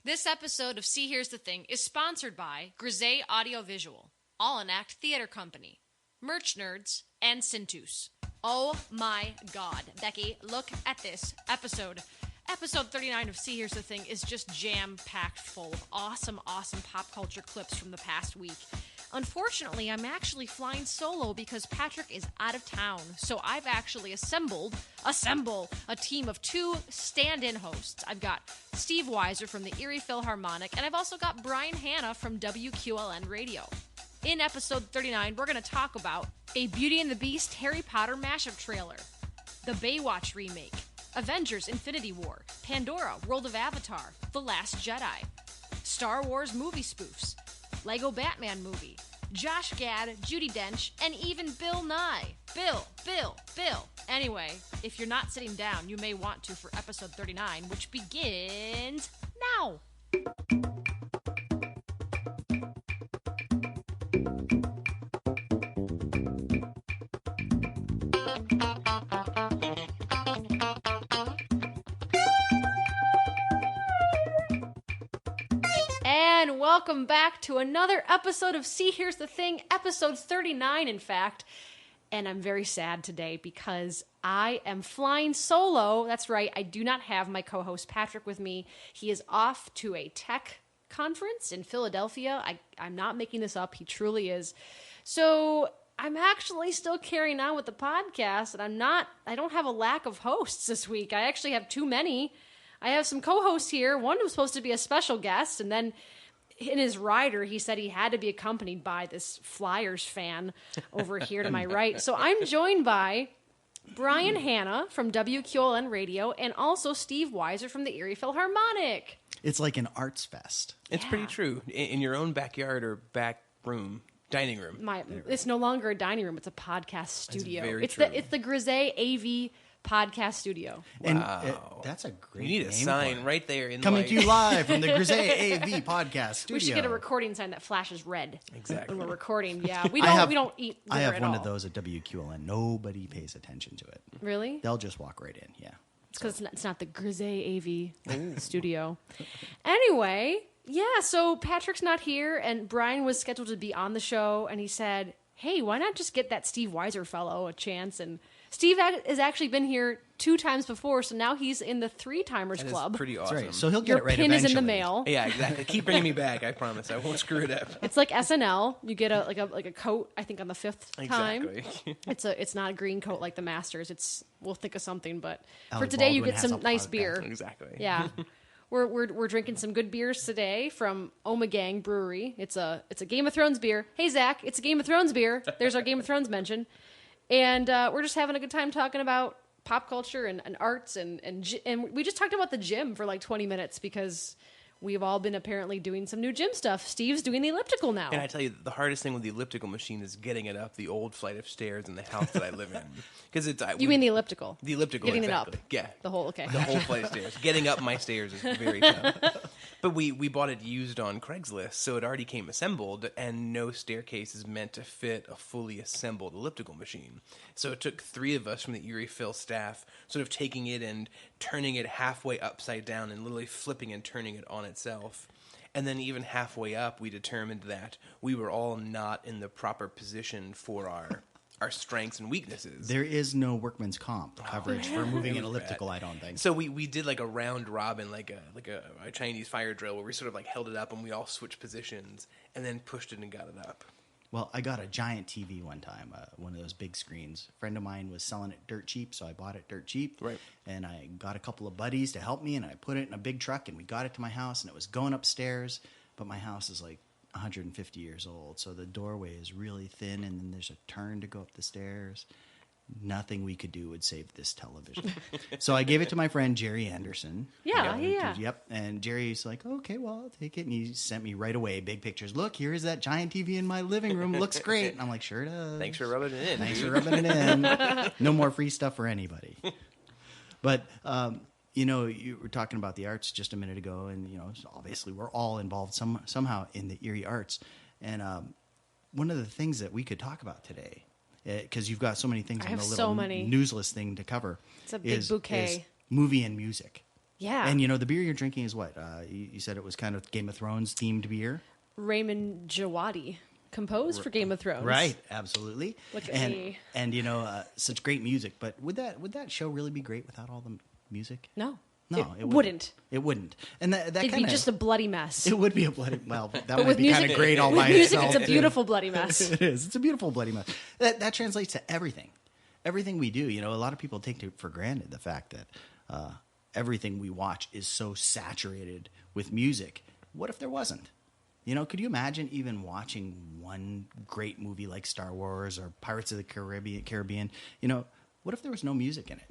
This episode of See Here's the Thing is sponsored by Grisey Audiovisual, All in Act Theater Company, Merch Nerds, and Cintus. Oh my God, Becky, look at this episode. Episode 39 of See Here's the Thing is just jam-packed full of awesome pop culture clips from the past week. Unfortunately, I'm actually flying solo because Patrick is out of town, so I've actually assemble a team of 2 stand-in hosts. I've got Steve Weiser from the Erie Philharmonic, and I've also got Brian Hanna from WQLN Radio. In episode 39, we're going to talk about a Beauty and the Beast Harry Potter mashup trailer, the Baywatch remake, Avengers Infinity War, Pandora World of Avatar, The Last Jedi, Star Wars movie spoofs, Lego Batman movie, Josh Gad, Judi Dench, and even Bill Nye. Bill. Anyway, if you're not sitting down, you may want to for episode 39, which begins now. And welcome back to another episode of See Here's the Thing, episode 39, in fact. And I'm very sad today because I am flying solo. That's right, I do not have my co-host Patrick with me. He is off to a tech conference in Philadelphia. I'm not making this up. He truly is. So I'm actually still carrying on with the podcast, and I don't have a lack of hosts this week. I actually have too many. I have some co-hosts here. One was supposed to be a special guest, and then in his rider, he said he had to be accompanied by this Flyers fan over here to my right. So I'm joined by Brian Hanna from WQLN Radio and also Steve Weiser from the Erie Philharmonic. It's like an arts fest. It's pretty true. In your own backyard or back room, dining room. It's no longer a dining room. It's a podcast studio. It's very true. It's the Grisey AV podcast studio. Wow. And that's a great You need a name sign right there. Coming to you live from the Grisey AV podcast studio. We should get a recording sign that flashes red. Exactly. When we're recording. Yeah, we don't eat liver I have at one all. of those at WQLN. Nobody pays attention to it. Really? They'll just walk right in, yeah. It's because it's not the Grisey AV studio. Anyway, yeah, so Patrick's not here, and Brian was scheduled to be on the show, and he said, hey, why not just get that Steve Weiser fellow a chance? And Steve has actually been here 2 times before, so now he's in the 3-timers That club. is pretty awesome. That's right. So he'll get Your it right pin eventually. is in the mail. Yeah, exactly. Keep bringing me back. I promise. I won't screw it up. It's like SNL. You get a coat. I think on the 5th time. Exactly. It's not a green coat like the Masters. We'll think of something, but for Alec today you Baldwin get has some a nice pug beer. Exactly. Yeah. We're drinking some good beers today from Omegang Brewery. It's a Game of Thrones beer. Hey Zach, it's a Game of Thrones beer. There's our Game of Thrones mention. And we're just having a good time talking about pop culture and arts and we just talked about the gym for like 20 minutes because we've all been apparently doing some new gym stuff. Steve's doing the elliptical now. And I tell you, the hardest thing with the elliptical machine is getting it up the old flight of stairs in the house that I live in. Because You mean the elliptical? The elliptical, Getting exactly. it up. Yeah. The whole flight of stairs. Getting up my stairs is very tough. But we bought it used on Craigslist, so it already came assembled, and no staircase is meant to fit a fully assembled elliptical machine. So it took 3 of us from the Erie Phil staff sort of taking it and turning it halfway upside down and literally flipping and turning it on itself. And then even halfway up, we determined that we were all not in the proper position for our strengths and weaknesses. There is no workman's comp coverage for moving an elliptical, I don't think. So we did like a round robin, like a Chinese fire drill, where we sort of like held it up and we all switched positions and then pushed it and got it up. Well, I got a giant TV one time, one of those big screens. A friend of mine was selling it dirt cheap, so I bought it dirt cheap. Right. And I got a couple of buddies to help me, and I put it in a big truck, and we got it to my house, and it was going upstairs. But my house is like 150 years old, so the doorway is really thin, and then there's a turn to go up the stairs. Nothing we could do would save this television. So I gave it to my friend Jerry Anderson. Yeah. Yep. And Jerry's like, okay, well, I'll take it. And he sent me right away big pictures. Look, here is that giant TV in my living room. It looks great. And I'm like, sure does. Thanks for rubbing it in. Thanks for rubbing it in. No more free stuff for anybody. But, you were talking about the arts just a minute ago. And, obviously we're all involved somehow in the Erie arts. And one of the things that we could talk about today, because you've got so many things on the little newslist thing to cover. It's a big bouquet. Is movie and music. Yeah. And, the beer you're drinking is what? You said it was kind of Game of Thrones themed beer? Raymond Jawadi, composed for Game of Thrones. Right, absolutely. Look at and, me. And, such great music. But would that show really be great without all the music? No. No, it wouldn't. It wouldn't. And that It'd kind be just a bloody mess. It would be a bloody... Well, that But might with be kind of great all by with music, itself. it's a beautiful bloody mess. It is. It's a beautiful bloody mess. That translates to everything. Everything we do. A lot of people take for granted the fact that everything we watch is so saturated with music. What if there wasn't? Could you imagine even watching one great movie like Star Wars or Pirates of the Caribbean? What if there was no music in it?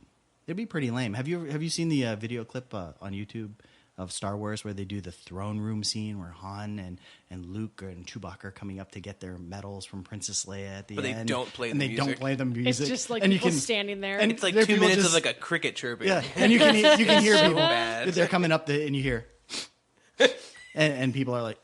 It'd be pretty lame. Have you seen the video clip on YouTube of Star Wars where they do the throne room scene where Han and Luke and Chewbacca are coming up to get their medals from Princess Leia at the end? But they don't play the music. And they don't play the music. It's just like and people standing there. And it's like there are 2 people minutes just- of like a cricket chirping. Yeah, and you can hear So people. bad. They're coming up and you hear, and people are like,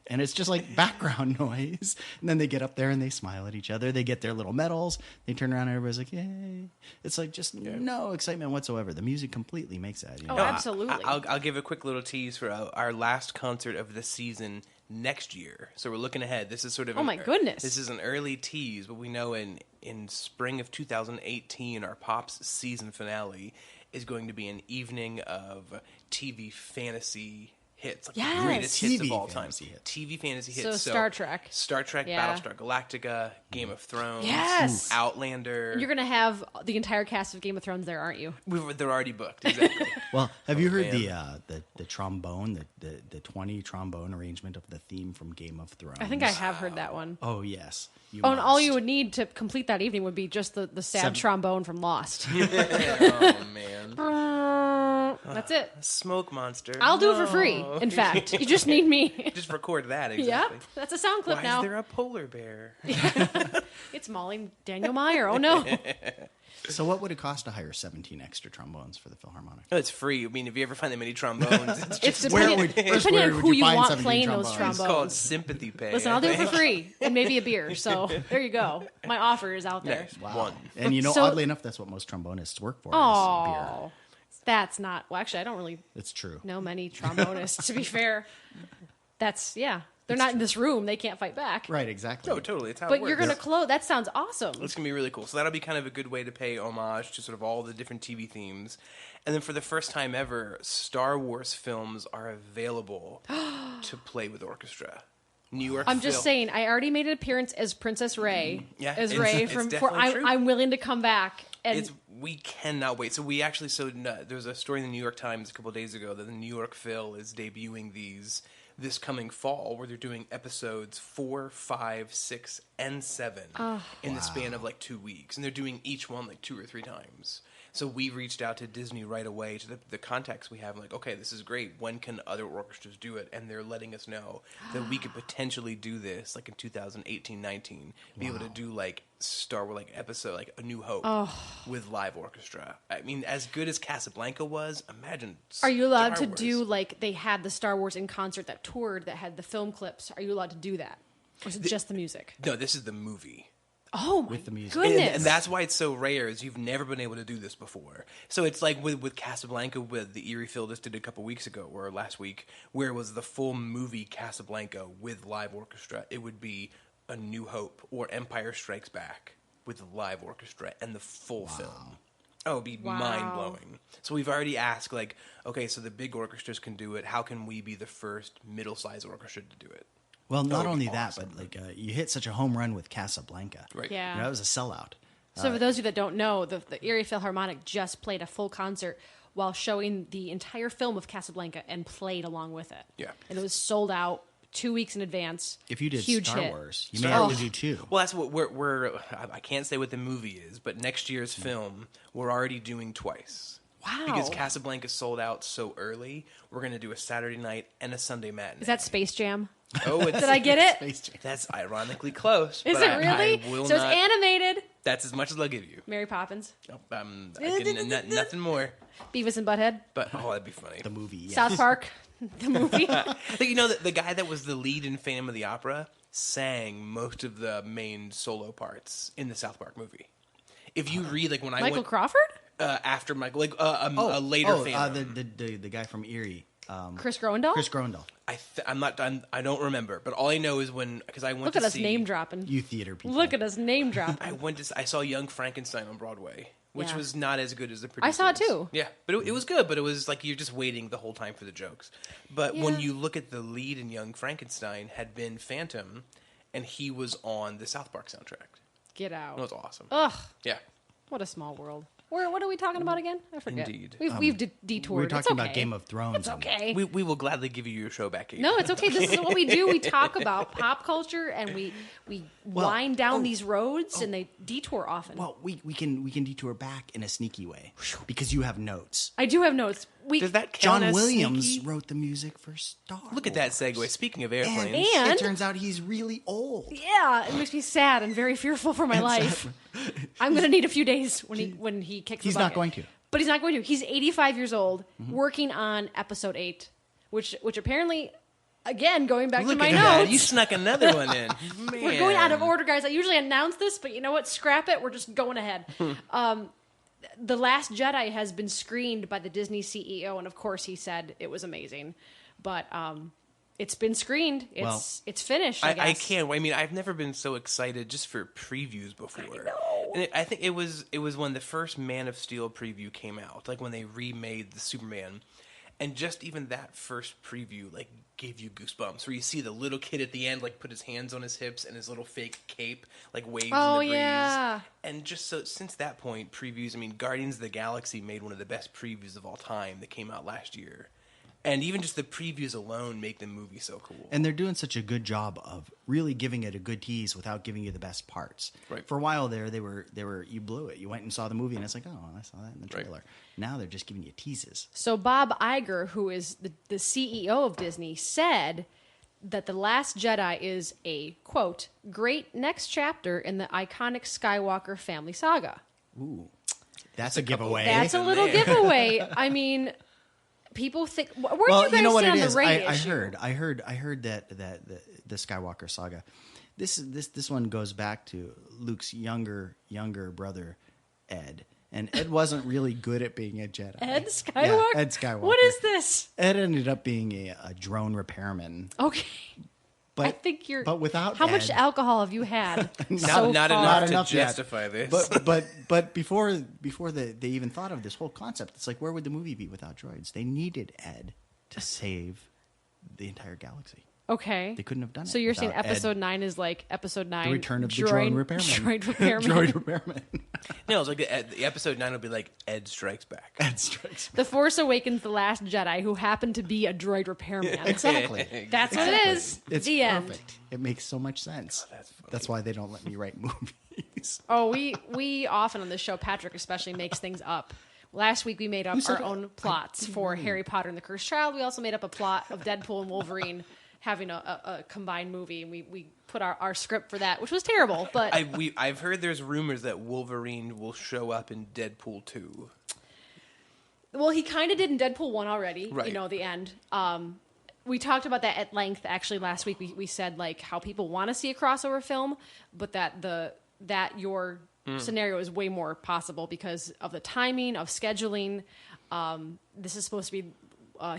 and it's just like background noise. And then they get up there and they smile at each other. They get their little medals. They turn around and everybody's like, yay. It's like just no excitement whatsoever. The music completely makes that. Oh, absolutely. I'll give a quick little tease for our last concert of the season next year. So we're looking ahead. This is sort of Oh, my goodness. This is an early tease, but we know in spring of 2018, our Pops season finale is going to be an evening of TV fantasy hits, like Yes. the greatest hits of TV all time. fantasy hits. TV fantasy So hits. Star Trek. Star Trek, Yeah. Battlestar Galactica, Game of Thrones, Yes. Outlander. You're going to have the entire cast of Game of Thrones there, aren't you? They're already booked. Exactly. Well, have you heard man. the trombone, the 20 trombone arrangement of the theme from Game of Thrones? I think I have heard that one. Oh yes. And all must. you would need to complete that evening would be just the sad Seven- trombone from Lost. Oh man. That's it. Smoke monster. I'll do it for free. No. In fact, you just need me. Just record that. Exactly. Yep, that's a sound clip Why now. is there a polar bear? It's Molly Daniel Meyer. Oh no. So what would it cost to hire 17 extra trombones for the Philharmonic? No, it's free. I mean, if you ever find that many trombones, it's It's just Where depending, would- first, depending where on would who you you find want 17 playing those trombones? it's called trombones. sympathy pay. Listen, I I'll do it for think. free and maybe a beer. So there you go. My offer is out there. Nice. One. And So- oddly enough, that's what most trombonists work for. Is beer. Oh, that's not. Well, actually, I don't really It's true. know many trombonists. To be fair, they're not in this room. They can't fight back. Right, exactly. Oh, totally. It's how it But works. you're gonna close. That sounds awesome. It's going to be really cool. So that'll be kind of a good way to pay homage to sort of all the different TV themes. And then for the first time ever, Star Wars films are available to play with orchestra. New York I'm just Phil- saying. I already made an appearance as Princess Ray. Yeah, as it's- Ray it's from. definitely true. I'm willing to come back. And We cannot wait. So we actually there was a story in the New York Times a couple of days ago that the New York Phil is debuting this coming fall, where they're doing episodes 4, 5, 6, and 7 in the span of like 2 weeks, and they're doing each one like 2 or 3 times. So we reached out to Disney right away, to the contacts we have, like, okay, this is great. When can other orchestras do it? And they're letting us know that we could potentially do this, like in 2018-19, be able to do like Star Wars, like episode, like A New Hope with live orchestra. I mean, as good as Casablanca was, imagine. are you allowed Star to Wars. do like they had the Star Wars in concert that toured that had the film clips? Are you allowed to do that, or is it just the music? No, this is the movie. Oh my With the music. goodness! And that's why it's so rare, is you've never been able to do this before. So it's like with Casablanca, with the Erie Phil just did a couple weeks ago, or last week, where it was the full movie Casablanca with live orchestra. It would be A New Hope or Empire Strikes Back with the live orchestra and the full film. Oh, it'd be mind-blowing. So we've already asked, like, okay, so the big orchestras can do it. How can we be the first middle-sized orchestra to do it? Well, not would be only awesome. that, but like you hit such a home run with Casablanca. Right. Yeah. That was a sellout. So for those of you that don't know, the Erie Philharmonic just played a full concert while showing the entire film of Casablanca and played along with it. Yeah. And it was sold out 2 weeks in advance. If you did Huge Star hit. Wars, you may have to do 2. Well, that's what we're I can't say what the movie is, but next year's film we're already doing twice. Wow. Because Casablanca sold out so early, we're going to do a Saturday night and a Sunday matinee. Is that Space Jam? Oh, it's, Did I get it? Space Jam. that's ironically close. Is but it really? I will So it's not, animated. that's as much as I'll give you. Mary Poppins, Nothing more. Beavis and Butthead, But, oh, that'd be funny. The movie. Yes. South Park, the movie. You know, the guy that was the lead in Phantom of the Opera sang most of the main solo parts in the South Park movie. If you read, like, when I Michael went... Crawford? After Michael, like a later fandom. The guy from Erie. Chris Groendahl? Chris Groendahl. I'm not done. I don't remember, but all I know is because I went Look to at us see name dropping. You theater people. Look at us name dropping. I saw Young Frankenstein on Broadway, which Yeah. was not as good as the I producers. saw it too. Yeah, but it was good. But it was like you're just waiting the whole time for the jokes. But Yeah. when you look at the lead in Young Frankenstein, had been Phantom, and he was on the South Park soundtrack. Get out. It was awesome. Ugh. Yeah. What a small world. What are we talking about again? I forget. Indeed. We've detoured. We're It's talking okay. about Game of Thrones. It's okay. We will gladly give you your show back. Kate. No, it's okay. This is what we do. We talk about pop culture and we wind down these roads and they detour often. Well, we can detour back in a sneaky way because you have notes. I do have notes. Does that count John as Williams sneaky? wrote the music for Star Look at that Wars. segue. Speaking of And, airplanes, And- it turns out he's really old. Yeah, it makes me sad and very fearful for my life. I'm going to need a few days when he kicks He's the not bucket. going to. But he's not going to. He's 85 years old, working on episode 8, which apparently, again, going back look to my at that. notes, You snuck another one in. Man. we're going out of order, guys. I usually announce this, but you know what? Scrap it. We're just going ahead. The Last Jedi has been screened by the Disney CEO, and of course he said it was amazing. But it's been screened. It's finished, I guess. I can't. I mean, I've never been so excited just for previews before. I know. And I think it was when the first Man of Steel preview came out, like when they remade the Superman, and just even that first preview, like, gave you goosebumps. Where you see the little kid at the end, like, put his hands on his hips and his little fake cape, like, waves in the breeze. Yeah. And just so since that point, previews. I mean, Guardians of the Galaxy made one of the best previews of all time that came out last year. And even just the previews alone make the movie so cool. And they're doing such a good job of really giving it a good tease without giving you the best parts. Right. For a while there, they were you blew it. You went and saw the movie, and it's like, oh, I saw that in the Right. trailer. Now they're just giving you teases. So Bob Iger, who is the CEO of Disney, said that The Last Jedi is a, quote, great next chapter in the iconic Skywalker family saga. Ooh, that's a giveaway. That's a little there. giveaway. I mean, people think... Where do you guys know what stand it on is. the Rey I issue? heard that the Skywalker saga. This one goes back to Luke's younger brother, Ed. And Ed wasn't really good at being a Jedi. Ed Skywalker? Yeah, Ed Skywalker. What is this? Ed ended up being a drone repairman. Okay. But, I think you're... But without How Ed, much alcohol have you had not so not far? enough enough to yet. justify this. But before they even thought of this whole concept, it's like, where would the movie be without droids? They needed Ed to save the entire galaxy. Okay. They couldn't have done it. So you're saying without episode Ed. 9 is like episode 9... The return of the drone repairman. Droid repairman. Droid repairman. No, it's like the episode 9 will be like Ed Strikes Back. Ed strikes. The Force Awakens, The Last Jedi, who happened to be a droid repairman. Exactly. That's what it is. It's the end. perfect. It makes so much sense. That's funny. That's why they don't let me write movies. Oh, we often on this show, Patrick especially, makes things up. Last week we made up said our it? own plots for Harry Potter and the Cursed Child. We also made up a plot of Deadpool and Wolverine having a combined movie, and we put our script for that, which was terrible. But I've heard there's rumors that Wolverine will show up in Deadpool 2. well, he kind of did in Deadpool 1 already. Right. You know, the end. We talked about that at length actually last week. We said like how people want to see a crossover film, but that your scenario is way more possible because of the timing of scheduling. This is supposed to be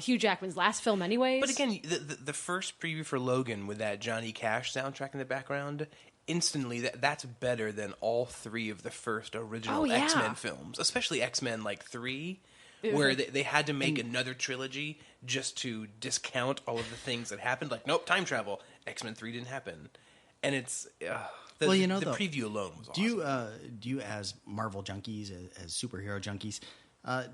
Hugh Jackman's last film anyways. But again, the first preview for Logan with that Johnny Cash soundtrack in the background, instantly that's better than all 3 of the first original Oh, yeah. X-Men films, especially X-Men like 3, where they had to make another trilogy just to discount all of the things that happened. Like, nope, time travel. X-Men 3 didn't happen. And it's... the preview alone was awesome. Do you as Marvel junkies, as superhero junkies,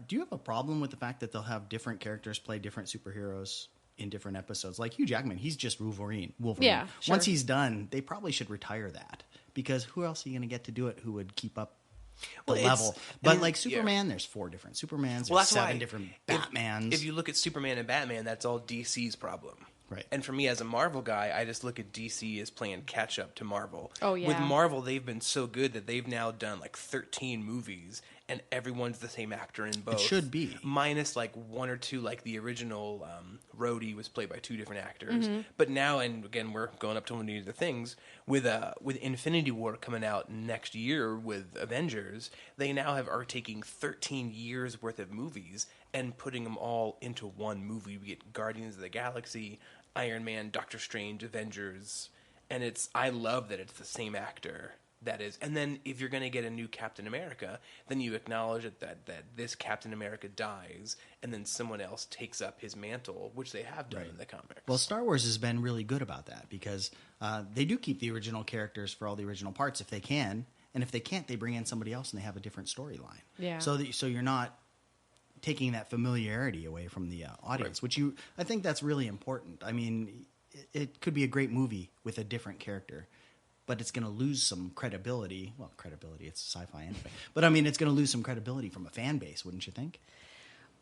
do you have a problem with the fact that they'll have different characters play different superheroes in different episodes? Like Hugh Jackman, he's just Wolverine. Yeah, sure. Once he's done, they probably should retire that because who else are you going to get to do it who would keep up the level? But like Superman, there's 4 different Supermans. There's 7 different Batmans. If you look at Superman and Batman, that's all DC's problem. Right. And for me as a Marvel guy, I just look at DC as playing catch up to Marvel. Oh, yeah. With Marvel, they've been so good that they've now done like 13 movies, and everyone's the same actor in both. It should be. Minus like one or two, like the original Rhodey was played by two different actors. But now, and again, we're going up to one of the things, with Infinity War coming out next year with Avengers, they now are taking 13 years worth of movies and putting them all into one movie. We get Guardians of the Galaxy, Iron Man, Doctor Strange, Avengers, and I love that it's the same actor. That is, and then if you're going to get a new Captain America, then you acknowledge that this Captain America dies, and then someone else takes up his mantle, which they have done in the comics. Well, Star Wars has been really good about that because they do keep the original characters for all the original parts if they can, and if they can't, they bring in somebody else and they have a different storyline. Yeah. So you're not taking that familiarity away from the audience, which I think that's really important. I mean, it could be a great movie with a different character, but it's going to lose some credibility. Well, credibility, it's sci-fi anyway. But, I mean, it's going to lose some credibility from a fan base, wouldn't you think?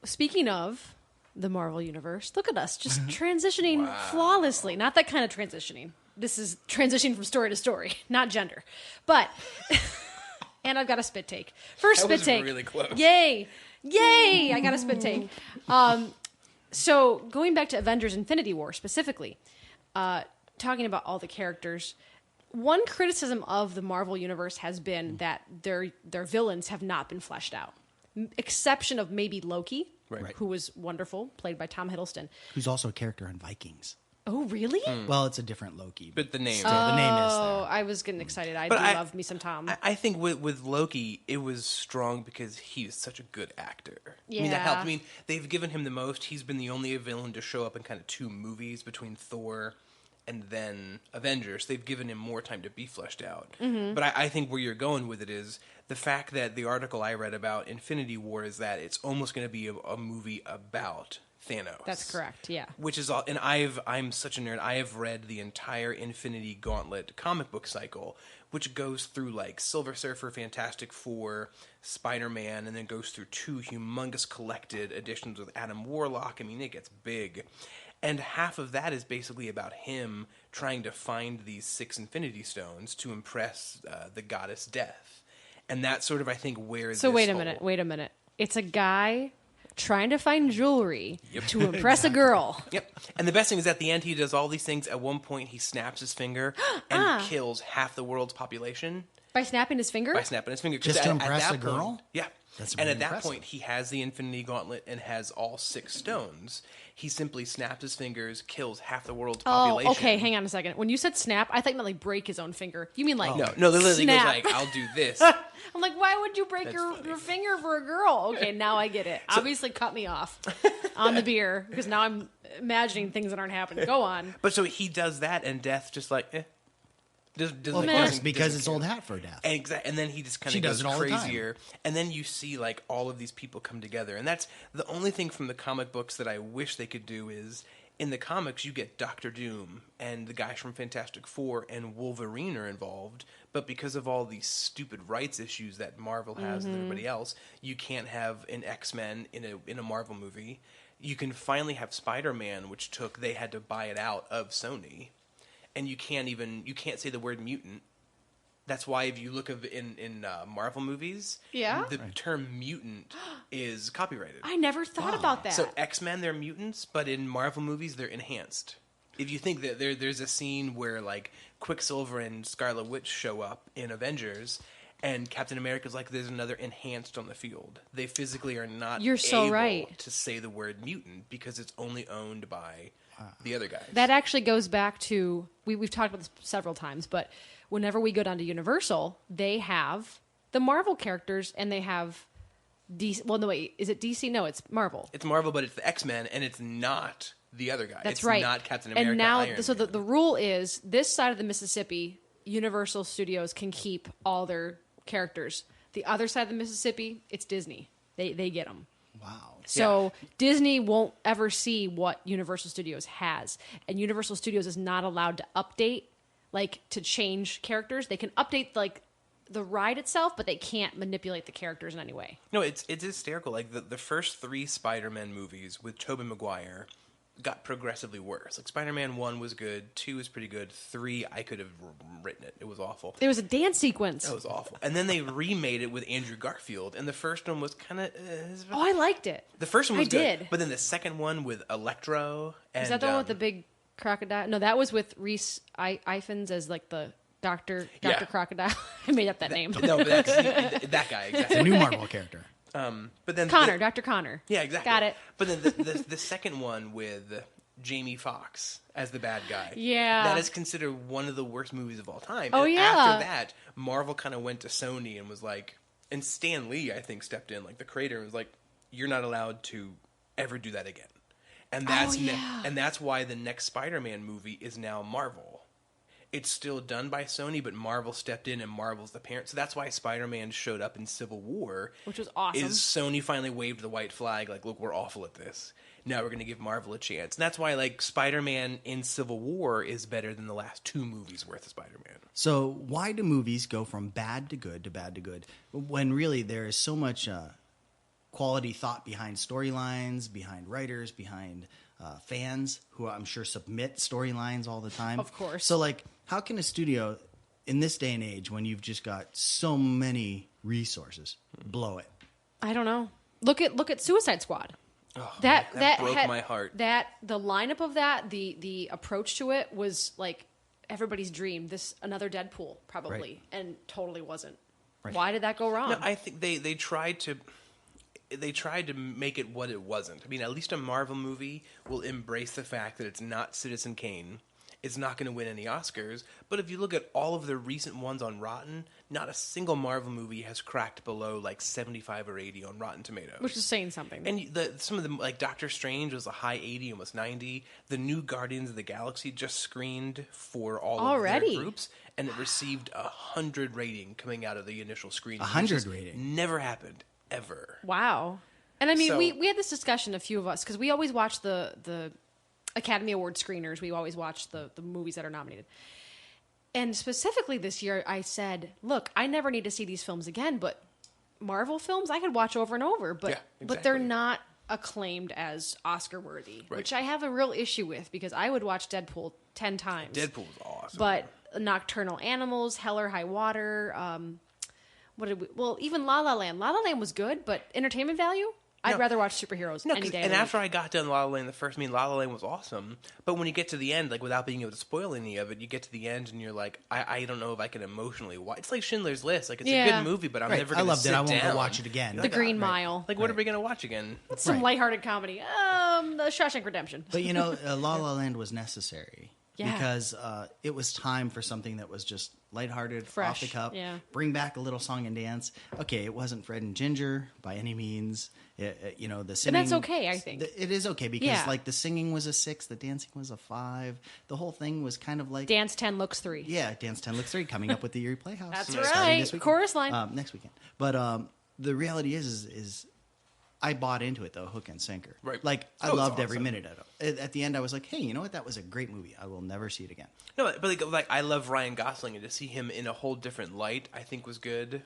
Speaking of the Marvel Universe, look at us, just transitioning flawlessly. Not that kind of transitioning. This is transitioning from story to story, not gender. But, and I've got a spit take. First That spit was take. really close. Yay! I got a spit take. So, going back to Avengers Infinity War specifically, talking about all the characters, one criticism of the Marvel Universe has been that their villains have not been fleshed out. Exception of maybe Loki, who was wonderful, played by Tom Hiddleston. Who's also a character in Vikings. Oh, really? Well, it's a different Loki. But the name. The name is Oh, there. I was getting excited. I But do I- love me some Tom. I think with Loki, it was strong because he's such a good actor. I mean, that Yeah. helped. I mean, they've given him the most. He's been the only villain to show up in kind of two movies between Thor and then Avengers. They've given him more time to be fleshed out. But I think where you're going with it is the fact that the article I read about Infinity War is that it's almost going to be a movie about Thanos. That's correct, yeah. Which is all, and I'm such a nerd. I have read the entire Infinity Gauntlet comic book cycle, which goes through like Silver Surfer, Fantastic Four, Spider-Man, and then goes through two humongous collected editions with Adam Warlock. I mean, it gets big. And half of that is basically about him trying to find these 6 Infinity Stones to impress the goddess Death. And that's sort of, I think, where So this wait a whole- minute. It's a guy trying to find jewelry to impress a girl. Yep. And the best thing is at the end, he does all these things. At one point, he snaps his finger and kills half the world's population By snapping his finger? by snapping his finger. 'Cause Just to at impress that a girl? point- yeah. That's And really at that impressive. point, he has the Infinity Gauntlet and has all 6 stones. He simply snaps his fingers, kills half the world's population. Oh, okay, hang on a second. When you said snap, I thought you meant like break his own finger. You mean like No, literally snap. goes like, I'll do this. I'm like, why would you break That's your funny. finger for a girl? Okay, now I get it. Obviously cut me off on the beer because now I'm imagining things that aren't happening. Go on. But so he does that, and Death just like, doesn't Well, of like, course, doesn't- because doesn't it's care. old hat for Death. Exactly, and then he just kind She of does goes it all the time. crazier, and then you see like all of these people come together, and that's the only thing from the comic books that I wish they could do is in the comics you get Doctor Doom and the guys from Fantastic Four and Wolverine are involved, but because of all these stupid rights issues that Marvel has with everybody else, you can't have an X-Men in a Marvel movie. You can finally have Spider-Man, which they had to buy it out of Sony, and you can't say the word mutant. That's why if you look in Marvel movies, Yeah? the term mutant is copyrighted. I never thought about that. So X-Men, they're mutants, but in Marvel movies, they're enhanced. If you think that there's a scene where like Quicksilver and Scarlet Witch show up in Avengers, and Captain America's like, there's another enhanced on the field. They physically are not You're so able right. to say the word mutant because it's only owned by the other guys. That actually goes back to we've talked about this several times, but whenever we go down to Universal, they have the Marvel characters and they have DC. Well, no, wait, is it DC? No, it's Marvel. It's Marvel, but it's the X-Men, and it's not the other guy. That's it's right. not Captain America. And now, Iron so Man. the rule is this side of the Mississippi, Universal Studios can keep all their characters. The other side of the Mississippi, it's Disney. They get them. Wow. So Disney won't ever see what Universal Studios has. And Universal Studios is not allowed to update, like to change characters. They can update like the ride itself, but they can't manipulate the characters in any way. No, it's hysterical. Like the first 3 Spider-Man movies with Tobey Maguire, got progressively worse. Like Spider-Man 1 was good, 2 was pretty good, 3 I could have written it. It was awful. There was a dance sequence. That was awful. And then they remade it with Andrew Garfield, and the first one was kind of... Oh, I liked it. The first one was good. did. But then the second one with Electro and... Is that the one with the big crocodile? No, that was with Reese Ifans as like the Dr. Crocodile. I made up that name. No, but that's that guy, exactly. The new Marvel character. But then Dr. Connor. Yeah, exactly. Got it. But then the second one with Jamie Foxx as the bad guy. Yeah. That is considered one of the worst movies of all time. Oh, and yeah. After that, Marvel kind of went to Sony and was like, and Stan Lee, I think, stepped in, like the creator, and was like, you're not allowed to ever do that again. And that's and that's why the next Spider-Man movie is now Marvel. It's still done by Sony, but Marvel stepped in, and Marvel's the parent. So that's why Spider-Man showed up in Civil War. Which was awesome. Is Sony finally waved the white flag, like, look, we're awful at this. Now we're going to give Marvel a chance. And that's why, like, Spider-Man in Civil War is better than the last 2 movies worth of Spider-Man. So why do movies go from bad to good when really there is so much quality thought behind storylines, behind writers, behind fans who I'm sure submit storylines all the time? Of course. So, like, how can a studio in this day and age, when you've just got so many resources, blow it? I don't know. Look at Suicide Squad. Oh, that broke my heart. That the lineup of that, the approach to it was like everybody's dream. Another Deadpool probably, Right. and totally wasn't. Right. Why did that go wrong? No, I think they tried to make it what it wasn't. I mean, at least a Marvel movie will embrace the fact that it's not Citizen Kane. It's not going to win any Oscars. But if you look at all of the recent ones on Rotten, not a single Marvel movie has cracked below like 75 or 80 on Rotten Tomatoes. Which is saying something. And some of them, like Doctor Strange was a high 80, almost 90. The new Guardians of the Galaxy just screened for all of their groups, and it received 100 rating coming out of the initial screening. 100 rating? Never happened, ever. Wow. And I mean, So- we had this discussion, a few of us, because we always watch the Academy Award screeners. We always watch the movies that are nominated. And specifically this year, I said, look, I never need to see these films again, but Marvel films I could watch over and over, but Yeah, but they're exactly. not acclaimed as Oscar-worthy, Right. which I have a real issue with, because I would watch Deadpool 10 times. Deadpool was awesome. But Nocturnal Animals, Hell or High Water, even La La Land. La La Land was good, but entertainment value? I'd rather watch superheroes any day. And after I got done La La Land La La Land was awesome. But when you get to the end, like without being able to spoil any of it, you get to the end and you're like, I don't know if I can emotionally watch. It's like Schindler's List. Like, it's a good movie, but I'm Right. never I going to loved sit it. I won't down. go watch it again. The Green Mile. Like, what are we going to watch again? Some Right. lighthearted comedy. The Shawshank Redemption. But, La La Land was necessary. Yeah. Because it was time for something that was just lighthearted, Fresh, off the cuff. yeah. Bring back a little song and dance. Okay, it wasn't Fred and Ginger by any means. The singing. that's okay, I think. It is okay because, Yeah. like, the singing was a 6, the dancing was a 5. The whole thing was kind of like. Dance 10 looks 3. Yeah, Dance 10 Looks 3 coming up with the Erie Playhouse. That's starting right. this weekend. Chorus line. Next weekend. But the reality is I bought into it, though, hook and sinker. Right. Like, I Oh, it's loved every awesome. minute of it. At the end, I was like, hey, you know what? That was a great movie. I will never see it again. No, but like I love Ryan Gosling, and to see him in a whole different light, I think was good.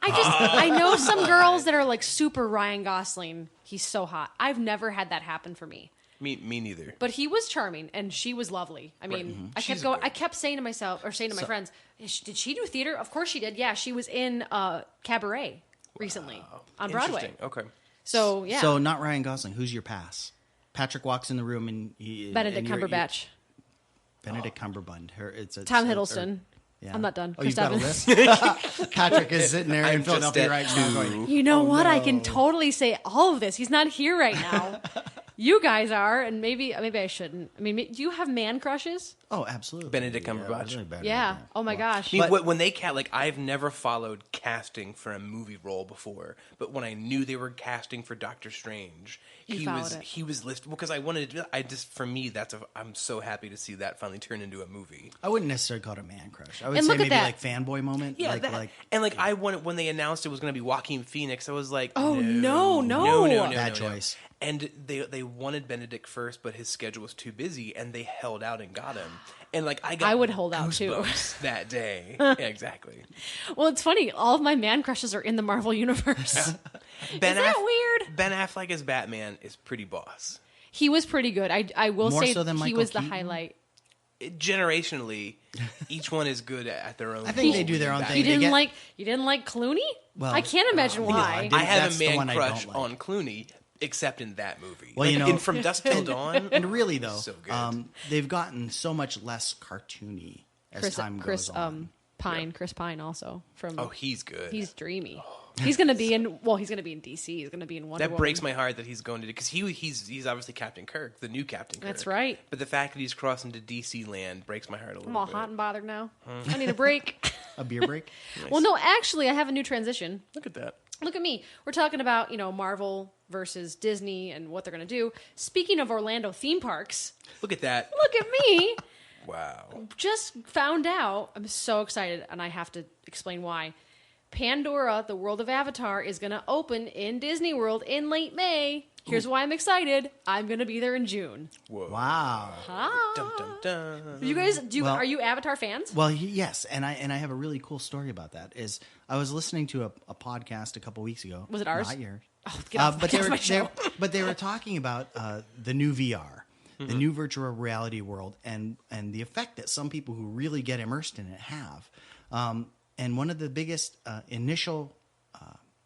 I know some girls that are like super Ryan Gosling. He's so hot. I've never had that happen for me. Me neither. But he was charming, and she was lovely. I mean, Mm-hmm. I kept going. I kept saying to myself, or saying to my friends, "Did she do theater? Of course she did. Yeah, she was in Cabaret recently on Broadway. Interesting. Okay. So yeah, So, not Ryan Gosling. Who's your pass? Patrick walks in the room and Benedict and you're- Cumberbatch, Benedict Cumberbund. It's Tom Hiddleston. Yeah. I'm not done. Oh, Chris you've got a Evans. list? Patrick is sitting there in I'm just Philadelphia at right now 2. going, You know what? I no. can totally say all of this. He's not here right now. You guys are, and maybe I shouldn't. I mean, do you have man crushes? oh, absolutely. Benedict Yeah, Cumberbatch. really Benedict, Yeah. Oh my gosh. I mean, But- when they I've never followed casting for a movie role before, but when I knew they were casting for Doctor Strange, he was listed because I wanted to. For me, I'm so happy to see that finally turn into a movie. I wouldn't necessarily call it a man crush. I would And say look at maybe that. like fanboy moment. Yeah, like I wanted when they announced it was going to be Joaquin Phoenix. I was like, Oh, no, no. Bad choice. And they wanted Benedict first, but his schedule was too busy, and they held out and got him. And like I would hold out, too. goosebumps that day. Yeah, exactly. Well, it's funny. All of my man crushes are in the Marvel universe. Ben Is that weird? Ben Affleck as Batman is pretty boss. He was pretty good. I will More say so than he Michael was the Keaton? highlight. Generationally, each one is good at their own. I think they role. do their own thing. You They didn't get- like Clooney? Well, I can't imagine yeah, why. I have That's a the man one I crush don't like. on Clooney, except in that movie. Well, you know- in From Dusk Till Dawn. And really, though, So good. they've gotten so much less cartoony as time goes on. Chris Pine also from. Oh, he's good. He's dreamy. He's gonna be in. Well, he's gonna be in DC. He's gonna be in Wonder That Woman. breaks my heart that he's going to do because he's obviously Captain Kirk, the new Captain Kirk. That's right. But the fact that he's crossing to DC land breaks my heart a little I'm all bit. hot and bothered now. I need a break. A beer break? Well, no, actually, I have a new transition. Look at that. Look at me. We're talking about Marvel versus Disney and what they're gonna do. Speaking of Orlando theme parks, Look at that. look at me. Wow. Just found out. I'm so excited, and I have to explain why. Pandora, the world of Avatar, is going to open in Disney World in late May. Here's why I'm excited. I'm going to be there in June. Whoa. Wow. Dun, dun, dun. You guys, Well- are you Avatar fans? Well, yes, and I have a really cool story about that. Is I was listening to a podcast a couple weeks ago. Was it ours? Not yours. Oh, get off but my show. but they were talking about the new VR, Mm-hmm. the new virtual reality world, and the effect that some people who really get immersed in it have. And one of the biggest initial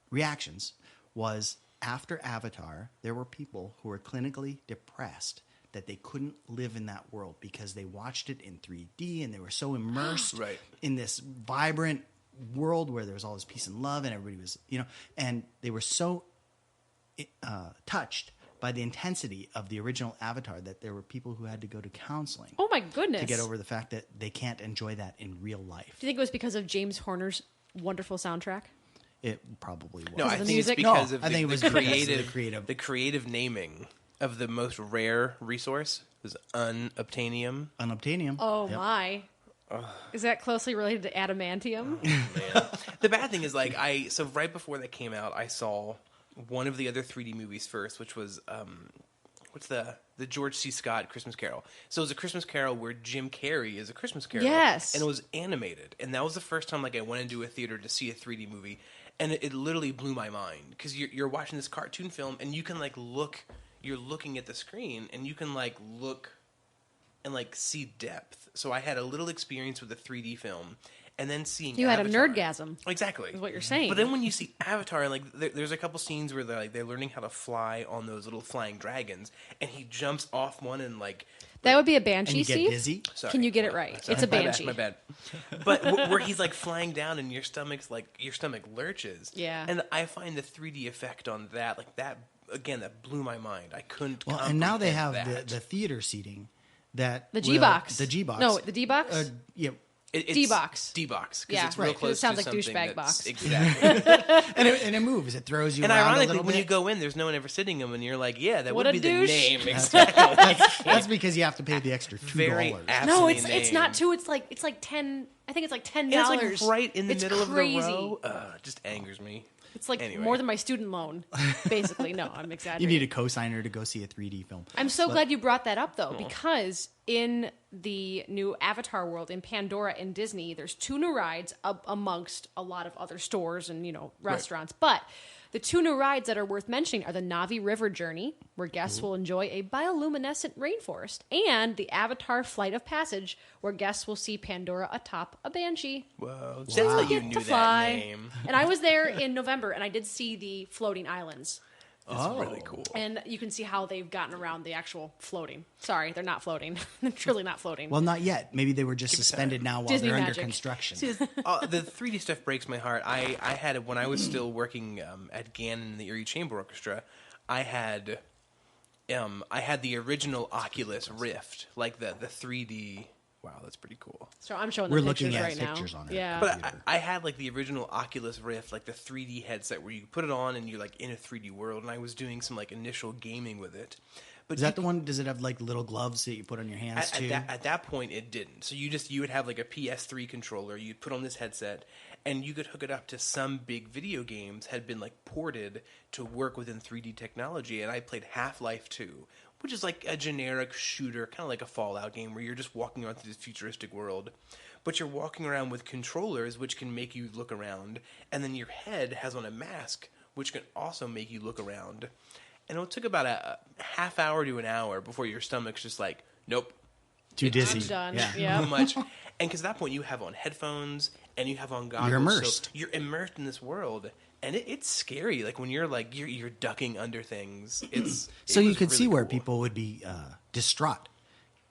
reactions was after Avatar, there were people who were clinically depressed that they couldn't live in that world because they watched it in 3D and they were so immersed Right. in this vibrant world where there was all this peace and love and everybody was, and they were so touched by the intensity of the original Avatar that there were people who had to go to counseling Oh my goodness. to get over the fact that they can't enjoy that in real life. Do you think it was because of James Horner's wonderful soundtrack? It probably was. No, I of the think it's music? because No, of I think it was the because of creative, the creative- naming of the most rare resource is unobtainium. Unobtainium. Oh Yep. my. Is that closely related to adamantium? The bad thing is, so right before that came out, I saw one of the other 3D movies first, which was what's the George C. Scott Christmas Carol. So it was a Christmas Carol where Jim Carrey is a Christmas Carol. Yes. And it was animated. And that was the first time I went into a theater to see a 3D movie. And it literally blew my mind. Because you're watching this cartoon film and you can you're looking at the screen and you can look and see depth. So I had a little experience with a 3D film. And then seeing You had a Avatar. nerdgasm. Exactly. Is what you're saying. But then when you see Avatar, there's a couple scenes where they're learning how to fly on those little flying dragons, and he jumps off one and That would be a And banshee, you get Steve? dizzy. Sorry. Can you get it right? Sorry. It's a banshee. My bad. But where he's flying down and your stomach lurches. Yeah. And I find the 3D effect on that that again that blew my mind. I couldn't. Well, and now they comprehend have that. the theater seating that The G-Box. The G-Box. No, the D-Box? Yeah. It's D-Box. D-box. 'Cause Yeah, it's real right, 'cause it close sounds to like something douchebag that's- box. Exactly. And it moves. It throws you And around a ironically, little when bit. you go in, there's no one ever sitting them, and you're like, yeah, that What would a be the douche. name. Exactly. That's because you have to pay the extra $2. Very No, aptly it's named. not two. It's like 10. I think it's like $10. And it's right in the It's middle crazy. of the row. Just angers me. It's like Anyway. more than my student loan, basically. No, I'm exaggerating. You need a cosigner to go see a 3D film. I'm so glad you brought that up, though, because in the new Avatar world in Pandora in Disney, there's 2 new rides amongst a lot of other stores and restaurants. But the 2 new rides that are worth mentioning are the Navi River Journey, where guests will enjoy a bioluminescent rainforest, and the Avatar Flight of Passage, where guests will see Pandora atop a banshee. Whoa. That's how you Get knew to that fly. name. And I was there in November, and I did see the floating islands. That's really cool. And you can see how they've gotten around the actual floating. Sorry, they're not floating. They're truly not floating. Well, not yet. Maybe they were just suspended now while Disney they're magic. under construction. The 3D stuff breaks my heart. I had it when I was still working at Gannon in the Erie Chamber Orchestra. I had the original Oculus Rift, like the 3D. Wow, that's pretty cool. So I'm showing We're the looking pictures at right now. pictures on it. Yeah. But I had the original Oculus Rift, the 3D headset where you put it on and you're in a 3D world, and I was doing some initial gaming with it. But Is that the one? Does it have little gloves that you put on your hands too? at that point it didn't. So you would have a PS3 controller, you'd put on this headset, and you could hook it up to some big video games had been ported to work within 3D technology, and I played Half-Life 2, which is a generic shooter, kind of like a Fallout game where you're just walking around through this futuristic world. But you're walking around with controllers which can make you look around, and then your head has on a mask which can also make you look around. And it took about a half hour to an hour before your stomach's just like, nope. Too dizzy. I'm done. Yeah. Yeah. Too much. And because at that point you have on headphones and you have on goggles. You're immersed. So you're immersed in this world. And it's scary. Like when you're like, you're ducking under things. So you could really see where cool. people would be distraught.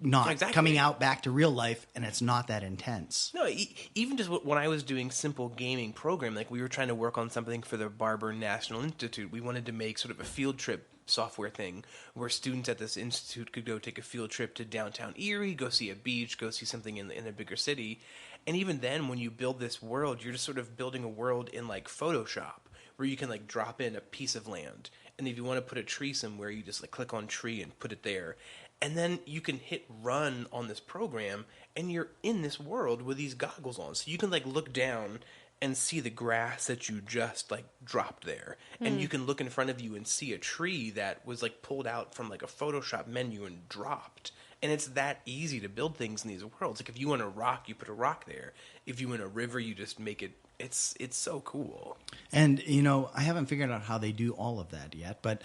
Not Exactly. coming out back to real life, and it's not that intense. No, even just when I was doing simple gaming program, like we were trying to work on something for the Barber National Institute. We wanted to make sort of a field trip software thing where students at this institute could go take a field trip to downtown Erie, go see a beach, go see something in a bigger city. And even then, when you build this world, you're just sort of building a world in like Photoshop where you can like drop in a piece of land. And if you want to put a tree somewhere, you just like click on tree and put it there. And then you can hit run on this program, and you're in this world with these goggles on. So you can like look down and see the grass that you just like dropped there. And you can look in front of you and see a tree that was like pulled out from like a Photoshop menu and dropped. And it's that easy to build things in these worlds. Like if you want a rock, you put a rock there. If you want a river, you just make it. It's so cool. And, you know, I haven't figured out how they do all of that yet, but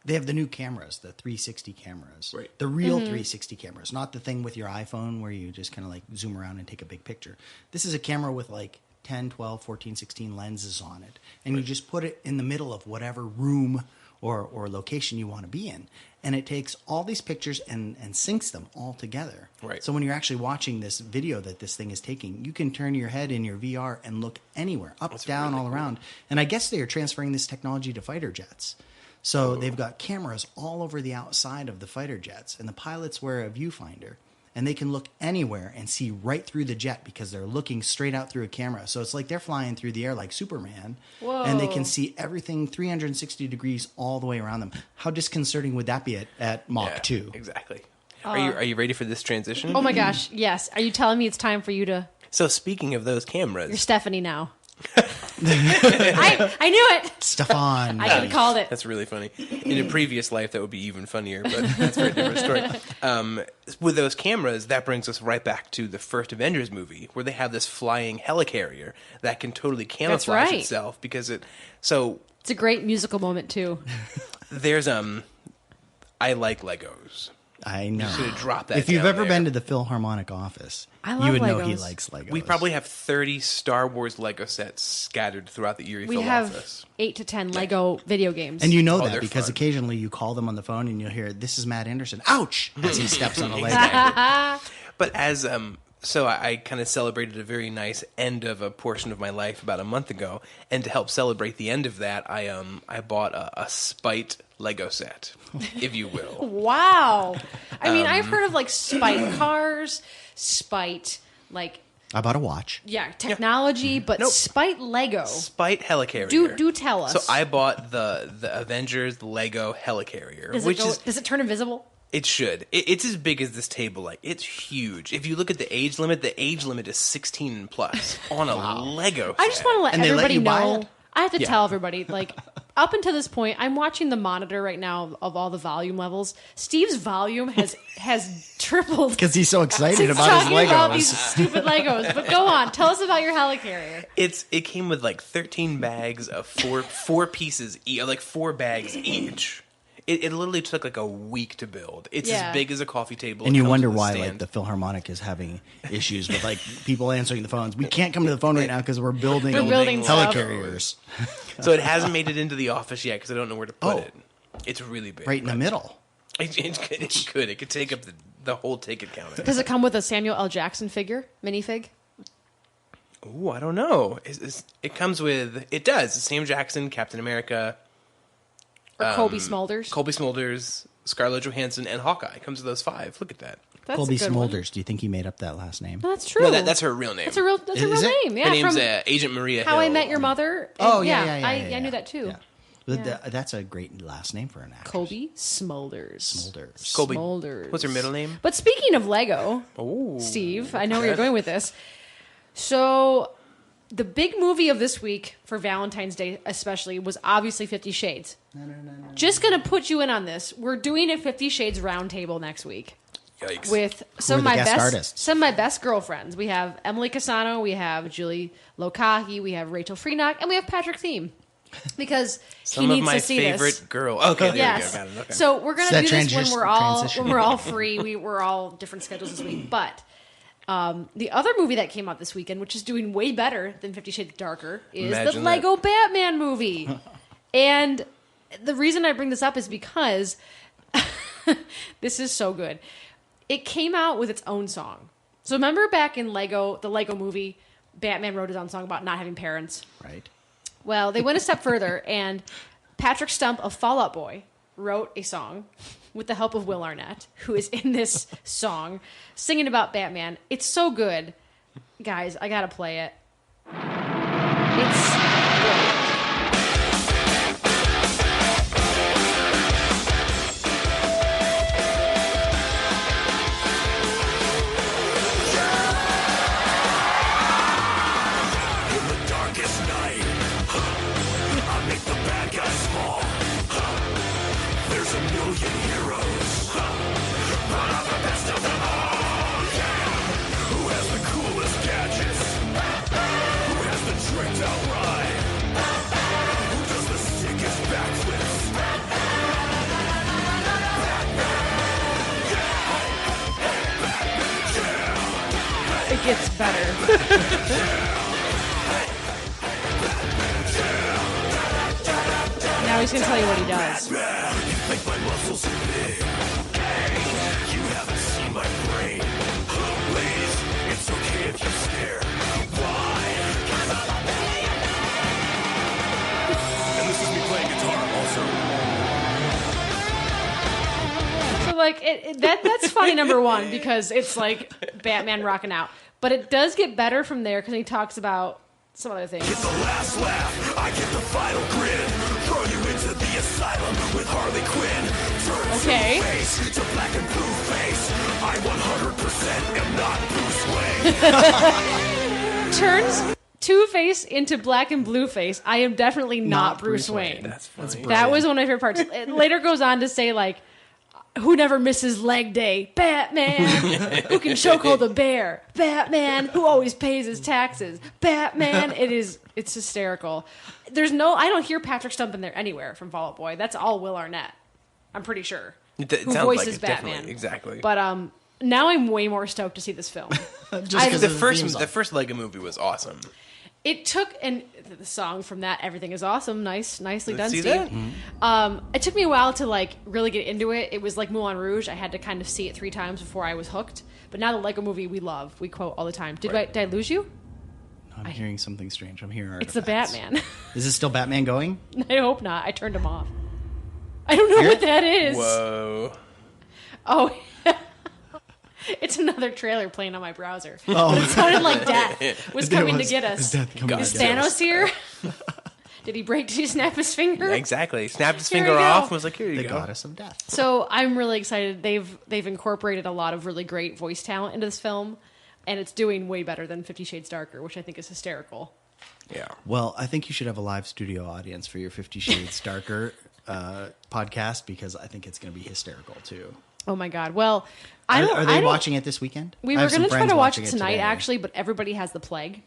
they have the new cameras, the 360 cameras. Right. The real 360 cameras, not the thing with your iPhone where you just kind of like zoom around and take a big picture. This is a camera with like 10, 12, 14, 16 lenses on it. And you just put it in the middle of whatever room or location you want to be in. And it takes all these pictures and syncs them all together. Right. So when you're actually watching this video that this thing is taking, you can turn your head in your VR and look anywhere, up, down, really all cool. around. And I guess they are transferring this technology to fighter jets. So they've got cameras all over the outside of the fighter jets, and the pilots wear a viewfinder, and they can look anywhere and see right through the jet because they're looking straight out through a camera. So it's like they're flying through the air like Superman, and they can see everything 360 degrees all the way around them. How disconcerting would that be at Mach 2? Exactly. Are you ready for this transition? Oh my gosh, yes. Are you telling me it's time for you to... So speaking of those cameras, You're Stephanie now. I knew it. Stefan. I could have called it. that's really funny. In a previous life, that would be even funnier, but that's a very different story. With those cameras, that brings us right back to the first Avengers movie, where they have this flying helicarrier that can totally camouflage right. itself because it. So It's a great musical moment, too. there's I like Legos. I know. Should have dropped that. If you've down ever there. he the Philharmonic office, I love you would know he Legos. likes Legos. We probably have 30 Star Wars Lego sets scattered throughout the Erie We Phil have office. 8 to 10 Lego video games. And you know Oh, that they're because fun. occasionally you call them on the phone and you'll hear, "This is Matt Anderson." Ouch! As he steps on a Lego. But as so I kind of celebrated a very nice end of a portion of my life about a month ago, and to help celebrate the end of that, I bought a Spite Lego set, if you will. Wow. I mean, I've heard of like Spite cars, Spite, like, I bought a watch. technology, but Nope. Spite Lego. Spite Helicarrier. Do tell us. So I bought the Avengers Lego Helicarrier, which is does it turn invisible? it should. It's as big as this table. Like it's huge. If you look at the age limit is 16 and plus on a Lego set. I just want to let And they let everybody you buy know. it? I have to Yeah. tell everybody, like, up until this point, I'm watching the monitor right now of all the volume levels. Steve's volume has tripled. Because he's so excited since about his talking about these Legos. stupid Legos. But go on, tell us about your helicarrier. It came with like 13 bags of four pieces, like 4 bags each. It literally took like a week to build. It's Yeah. as big as a coffee table. And It you comes wonder with a why, stand. like, the Philharmonic is having issues with, like, people answering the phones. We can't come to the phone right now because we're building stuff. helicarriers So it hasn't made it into the office yet because I don't know where to put Oh. it. It's really big. right in the but middle. It could. It could take up the whole ticket counter. Does it come with a Samuel L. Jackson minifig? Ooh, I don't know. It comes with... It does. Sam Jackson, Captain America... Or Colby Smulders? Colby Smulders, Scarlett Johansson, and Hawkeye. Comes with those 5. Look at that. That's Colby a good one. Smulders. Do you think he made up that last name? No, that's true. No, that's her real name. That's a real Is it? name. Yeah, Her name's from Agent Maria How I Hill. Met Your Mother. Oh, And yeah. I knew that too. Yeah. But that's a great last name for an actress. Colby Smulders. Smulders. Colby. Smulders. What's her middle name? But speaking of Lego, Oh, Steve, I know where you're going with this. So, the big movie of this week for Valentine's Day, especially, was obviously 50 Shades. Just gonna put you in on this. We're doing a 50 Shades roundtable next week Yikes. with some are of the my guest best artists? some of my best girlfriends. We have Emily Casano, we have Julie Lokahi, we have Rachel Freenach, and we have Patrick Thiem. because Some he of needs my to see favorite this. girl. Okay, there Yes. we go. Got it. Okay. So we're gonna That do this when transition. we're all free. We're all different schedules this week. But the other movie that came out this weekend, which is doing way better than 50 Shades Darker, is Imagine the Lego Batman movie. And the reason I bring this up is because this is so good. It came out with its own song. So remember back in the Lego movie, Batman wrote his own song about not having parents. Right. Well, they went a step further, and Patrick Stump of Fall Out Boy wrote a song with the help of Will Arnett, who is in this song, singing about Batman. It's so good. Guys, I gotta play it. It's brilliant. It gets better. Now he's gonna tell you what he does. So like that's funny number one because it's like Batman rocking out, but it does get better from there because he talks about some other things. Get the last laugh, I get the final grin. Throw you into the asylum with Harley Quinn. Turn Okay. face to black and blue face. I 100% am not Bruce Wayne. Turns Two-Face into Black and Blue-Face. I am definitely not Bruce Wayne. That's funny. That was one of my favorite parts. It later goes on to say like, who never misses leg day? Batman. Who can chokehold a bear? Batman. Who always pays his taxes? Batman. It's hysterical. I don't hear Patrick Stump in there anywhere from Fall Out Boy. That's all Will Arnett. I'm pretty sure. It who sounds voices like it, Batman. definitely. Exactly. But now I'm way more stoked to see this film. Just because the first Lego movie was awesome. It took, and the song from that, Everything is Awesome, nicely done, See Steve. that? It took me a while to like really get into it. It was like Moulin Rouge. I had to kind of see it 3 times before I was hooked. But now the Lego movie we love, we quote all the time. Did I lose you? I'm hearing something strange. I'm hearing It's the artifacts. Batman. Is it still Batman going? I hope not. I turned him off. I don't know Hear what it? that is. Whoa. Oh, it's another trailer playing on my browser. Oh. But it sounded like death was coming to get us. Is death coming Is to get us? Thanos here? Did he snap his finger? Exactly. Snapped his Here we finger go. off and was like, here you The go. goddess of death. So I'm really excited. They've incorporated a lot of really great voice talent into this film, and it's doing way better than 50 Shades Darker, which I think is hysterical. Yeah. Well, I think you should have a live studio audience for your 50 Shades Darker podcast because I think it's going to be hysterical too. Oh my God! Well, I don't. Are they I don't- watching it this weekend? We I were have some going to try friends to watch watching it tonight, today. actually, but everybody has the plague.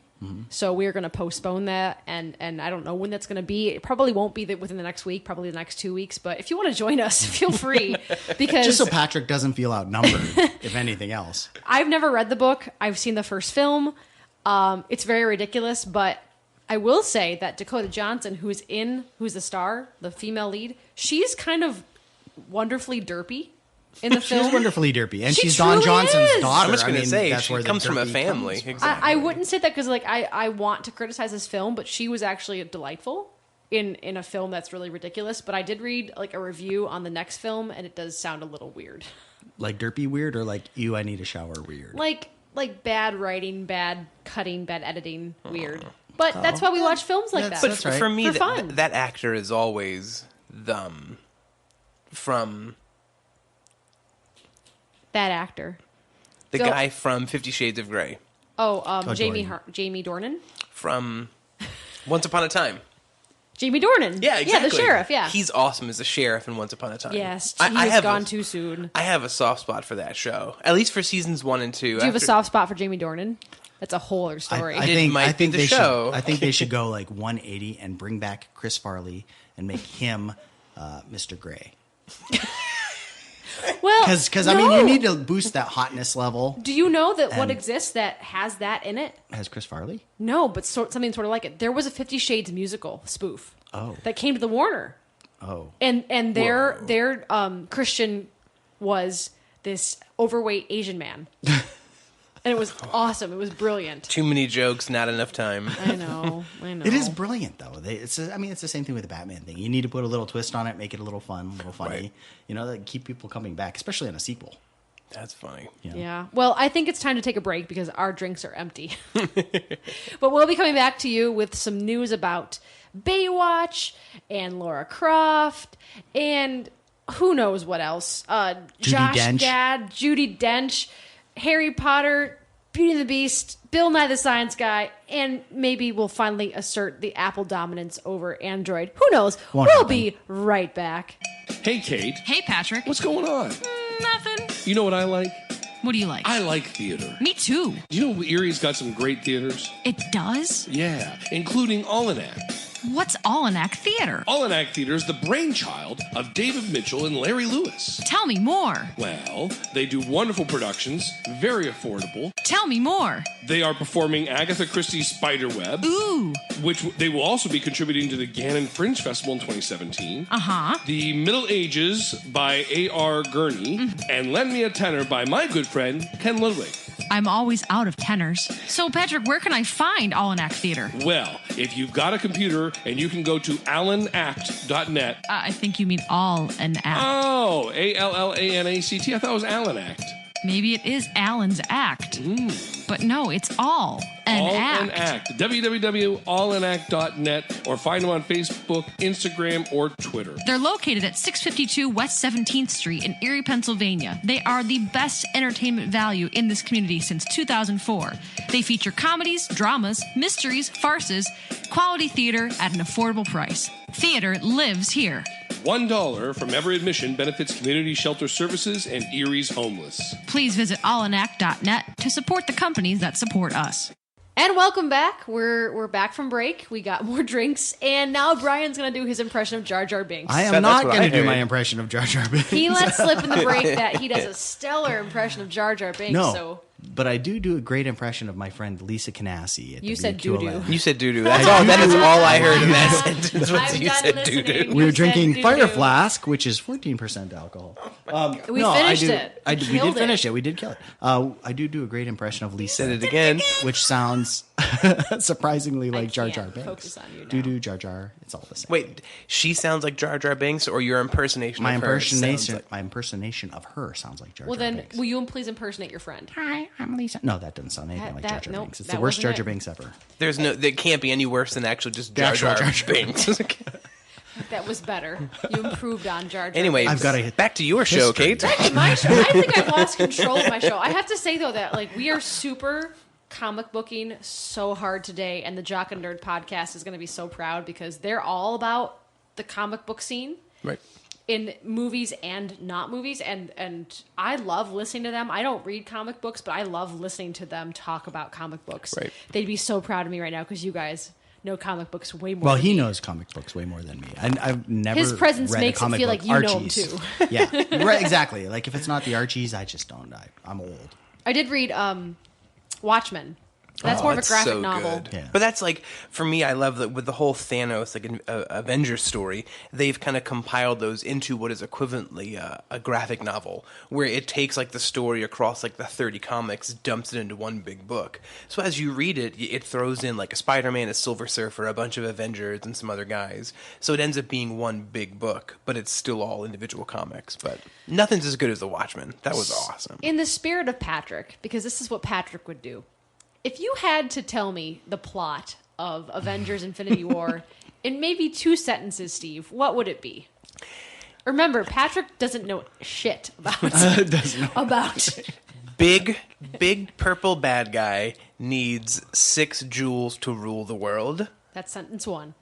So we're going to postpone that, and I don't know when that's going to be. It probably won't be within the next week, probably the next 2 weeks. But if you want to join us, feel free. Because Just so Patrick doesn't feel outnumbered, if anything else. I've never read the book. I've seen the first film. It's very ridiculous, but I will say that Dakota Johnson, who's the star, the female lead, she's kind of wonderfully derpy in the film. She's wonderfully derpy, and She she's Don truly Johnson's is. daughter. I'm just going to say, that's she where the comes from a derpy family. comes from. Exactly. I wouldn't say that because like I want to criticize this film, but she was actually delightful in a film that's really ridiculous. But I did read like a review on the next film, and it does sound a little weird, Like derpy weird, or like ew, I need a shower weird. like bad writing, bad cutting, bad editing, weird. But that's why we watch films like that. But That's right. for me, For fun. that actor is always from that actor. the Go. guy from 50 Shades of Grey. Jamie Dornan. Dornan. From Once Upon a Time. Jamie Dornan. Yeah, exactly. Yeah, the sheriff. Yeah. He's awesome as the sheriff in Once Upon a Time. yes. I He has have gone too soon. I have a soft spot for that show, at least for seasons 1 and 2. Do you have a soft spot for Jamie Dornan? That's a whole other story. I It might be the show. I think they should go like 180 and bring back Chris Farley and make him Mr. Gray. Well, Because I mean, you need to boost that hotness level. Do you know that what And- exists that has that in it? Has Chris Farley? No, but something sort of like it. There was a 50 Shades musical spoof. Oh. That came to the Warner. Oh. And their Christian was this overweight Asian man. And it was awesome. It was brilliant. Too many jokes, not enough time. I know. It is brilliant, though. It's the same thing with the Batman thing. You need to put a little twist on it, make it a little fun, a little funny. Right. You know, that keep people coming back, especially on a sequel. That's funny. Yeah. Well, I think it's time to take a break because our drinks are empty. But we'll be coming back to you with some news about Baywatch and Laura Croft and who knows what else. Josh Dench. Gad, Judi Dench, Harry Potter, Beauty and the Beast, Bill Nye the Science Guy, and maybe we'll finally assert the Apple dominance over Android. Who knows? Won't We'll happen. be right back. Hey, Kate. Hey, Patrick. What's going on? Nothing. You know what I like? What do you like? I like theater. Me too. Do you know Erie's got some great theaters? It does? Yeah, including All-In-Act. What's All-In-Act Theater? All-In-Act Theater is the brainchild of David Mitchell and Larry Lewis. Tell me more. Well, they do wonderful productions, very affordable. Tell me more. They are performing Agatha Christie's Spiderweb, Ooh. which they will also be contributing to the Gannon Fringe Festival in 2017. Uh-huh. The Middle Ages by A.R. Gurney, and Lend Me a Tenor by my good friend Ken Ludwig. I'm always out of tenors. So, Patrick, where can I find All-In-Act Theater? Well, if you've got a computer and you can go to allanact.net. I think you mean All an Act. Oh, ALLANACT. I thought it was Allen Act. Maybe it is Alan's Act. But no, it's All an All Act. an Act. www.allanact.net or find them on Facebook, Instagram, or Twitter. They're located at 652 West 17th Street in Erie, Pennsylvania. They are the best entertainment value in this community since 2004. They feature comedies, dramas, mysteries, farces, quality theater at an affordable price. Theater lives here. $1 from every admission benefits community shelter services and Erie's homeless. Please visit allinact.net to support the companies that support us. And welcome back. We're back from break. We got more drinks, and now Brian's going to do his impression of Jar Jar Binks. I am That's not what going I to do heard. my impression of Jar Jar Binks. He let slip in the break that he does a stellar impression of Jar Jar Binks. No, So but I do a great impression of my friend Lisa Canassi. At You the said WQLN. doo-doo. You said doo-doo. That is all I heard in that sentence. I'm Was you done said listening. doo-doo. We were You said drinking doo-doo. Fire Flask, which is 14% alcohol. We no, finished I do, it. we Killed did it. finish it. We did kill it. I do a great impression of Lisa. Said it again. Which sounds surprisingly like Jar Jar can't Binks. focus on you now. Doo-doo, Jar Jar. It's all the same. Wait, she sounds like Jar Jar Binks, or your impersonation My of her sounds impersonation, like... my impersonation of her sounds like Jar Well, Jar then, Binks. will you please impersonate your friend? Hi, I'm Lisa. No, that doesn't sound anything That- like that- Jar Jar nope, Binks. It's that the worst Jar wasn't Jar it. Binks ever. There's no... That can't be any worse than actual just The Jar actual Jar, Jar Jar Binks. That was better. You improved on Jar Jar. Anyway, I've gotta hit back to your show, history. Kate. My show. I think I've lost control of my show. I have to say though that like we are super comic booking so hard today, and the Jock and Nerd podcast is going to be so proud because they're all about the comic book scene Right. in movies and not movies, and I love listening to them. I don't read comic books, but I love listening to them talk about comic books. Right. They'd be so proud of me right now because you guys know comic books way more. Well, than he me. knows comic books way more than me. I've never. His presence read makes a comic it feel book. like you know him Archies. too. Yeah, right. Exactly. Like if it's not the Archies, I just don't. I'm old. I did read Watchmen. That's more of a That's graphic so novel. good. Yeah. But that's like, for me, I love that with the whole Thanos, like Avengers story, they've kind of compiled those into what is equivalently a graphic novel, where it takes like the story across like the 30 comics, dumps it into one big book. So as you read it, it throws in like a Spider-Man, a Silver Surfer, a bunch of Avengers, and some other guys. So it ends up being one big book, but it's still all individual comics. But nothing's as good as The Watchmen. That was awesome. In the spirit of Patrick, because this is what Patrick would do. If you had to tell me the plot of Avengers Infinity War in maybe 2 sentences, Steve, what would it be? Remember, Patrick doesn't know shit about Big purple bad guy needs 6 jewels to rule the world. That's sentence 1.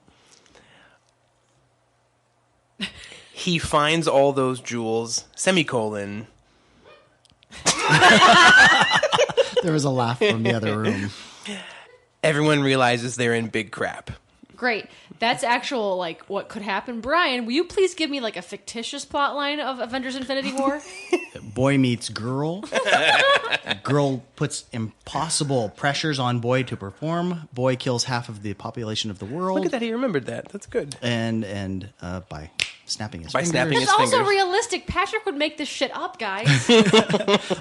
He finds all those jewels, semicolon. There was a laugh from the other room. Everyone realizes they're in big crap. Great. That's actual, like, what could happen. Brian, will you please give me, like, a fictitious plot line of Avengers Infinity War? Boy meets girl. Girl puts impossible pressures on boy to perform. Boy kills half of the population of the world. Look at that, he remembered that. That's good. And by snapping his By fingers. snapping his It's also fingers. realistic. Patrick would make this shit up, guys.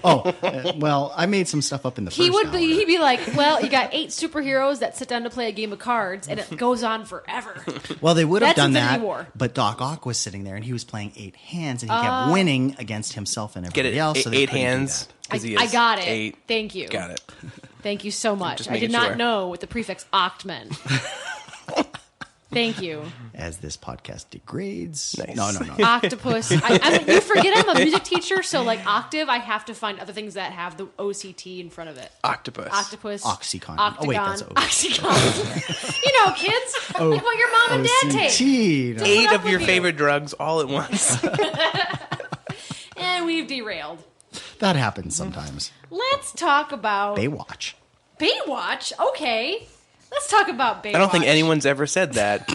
Well, I made some stuff up in the He first would hour. be. He'd be like, "Well, you got 8 superheroes that sit down to play a game of cards, and it goes on forever." Well, they would have That's done Infinity that, War. but Doc Ock was sitting there and he was playing 8 hands, and he kept winning against himself and Get everybody it? else. So they Eight couldn't do hands. that. 'Cause he I is got it. 8. Thank you. Got it. Thank you so much. Just I did making not sure. know what the prefix "oct" meant. Thank you. As this podcast degrades. Nice. No. Octopus. I mean, you forget I'm a music teacher, so like octave, I have to find other things that have the OCT in front of it. Octopus. Octopus. Oxycontin. Octagon. Oh, wait, that's O. Oxycontin. You know, kids. Like what your mom and dad take. OCT. No. 8 up of your with you. favorite drugs all at once. And we've derailed. That happens sometimes. Let's talk about Baywatch. Baywatch. Okay. Let's talk about Baywatch. I don't think anyone's ever said that.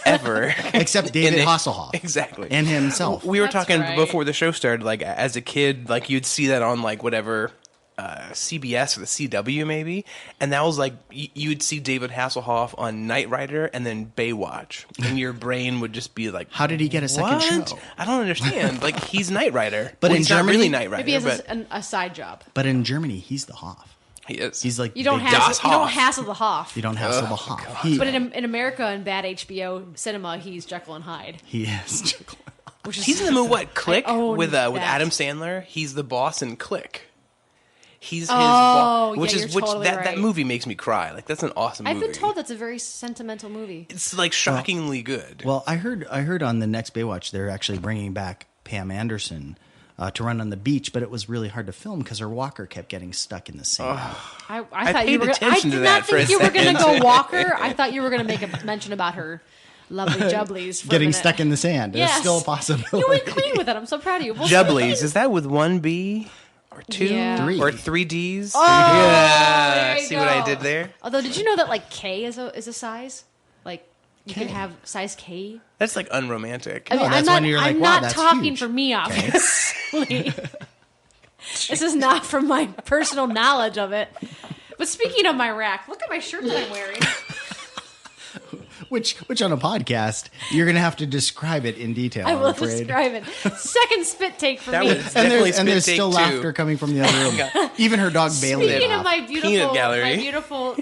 Ever. Except David In the- Hasselhoff. Exactly. And himself. We were That's talking right. before the show started, like, as a kid, like, you'd see that on, like, whatever, CBS or the CW, maybe. And that was, like, you'd see David Hasselhoff on Knight Rider and then Baywatch. And your brain would just be like, How did he get a second what? show? I don't understand. Like, he's Knight Rider. But in he's not Germany- really Knight Rider, Maybe he has but a side job. But in Germany, he's the Hoff. he is. He's like You don't Big hassle. Das You don't Hoff. hassle the Hoff. You don't hassle the Hoff. He, But in America and bad HBO cinema, he's Jekyll and Hyde. he is. Which is He's in the movie, what, Click? own With that. Adam Sandler. He's the boss in Click. He's his Oh, boss. yeah, Which you're is totally that right. movie makes me cry. Like, that's an awesome I've movie. been told that's a very sentimental movie. It's like shockingly good. Well, I heard on the next Baywatch they're actually bringing back Pam Anderson to run on the beach, but it was really hard to film because her walker kept getting stuck in the sand. I I thought you paid were. I attention to did that not for think a you were going to second. go Walker. I thought you were going to make a mention about her lovely jubblies. For a Getting minute. stuck in the sand. Yes. It's still a possibility. You went clean with it. I'm so proud of you. Well, Jubblies, is that with 1 B? Or 2? Yeah. 3. Or 3 Ds? there yeah. you See what I go. did there? Although, did you know that like K is a size? Like you can have size K. That's like unromantic. I mean, that's I'm not. when you're like, I'm wow, not that's talking huge. for me, obviously. This is not from my personal knowledge of it. But speaking of my rack, look at my shirt that I'm wearing. Which on a podcast you're going to have to describe it in detail. I I'm will afraid. describe it. Second spit take for That me. was And definitely there's spit take still 2. laughter coming from the other room. Even her dog Bailey. Speaking of laughed. my Peanut gallery. beautiful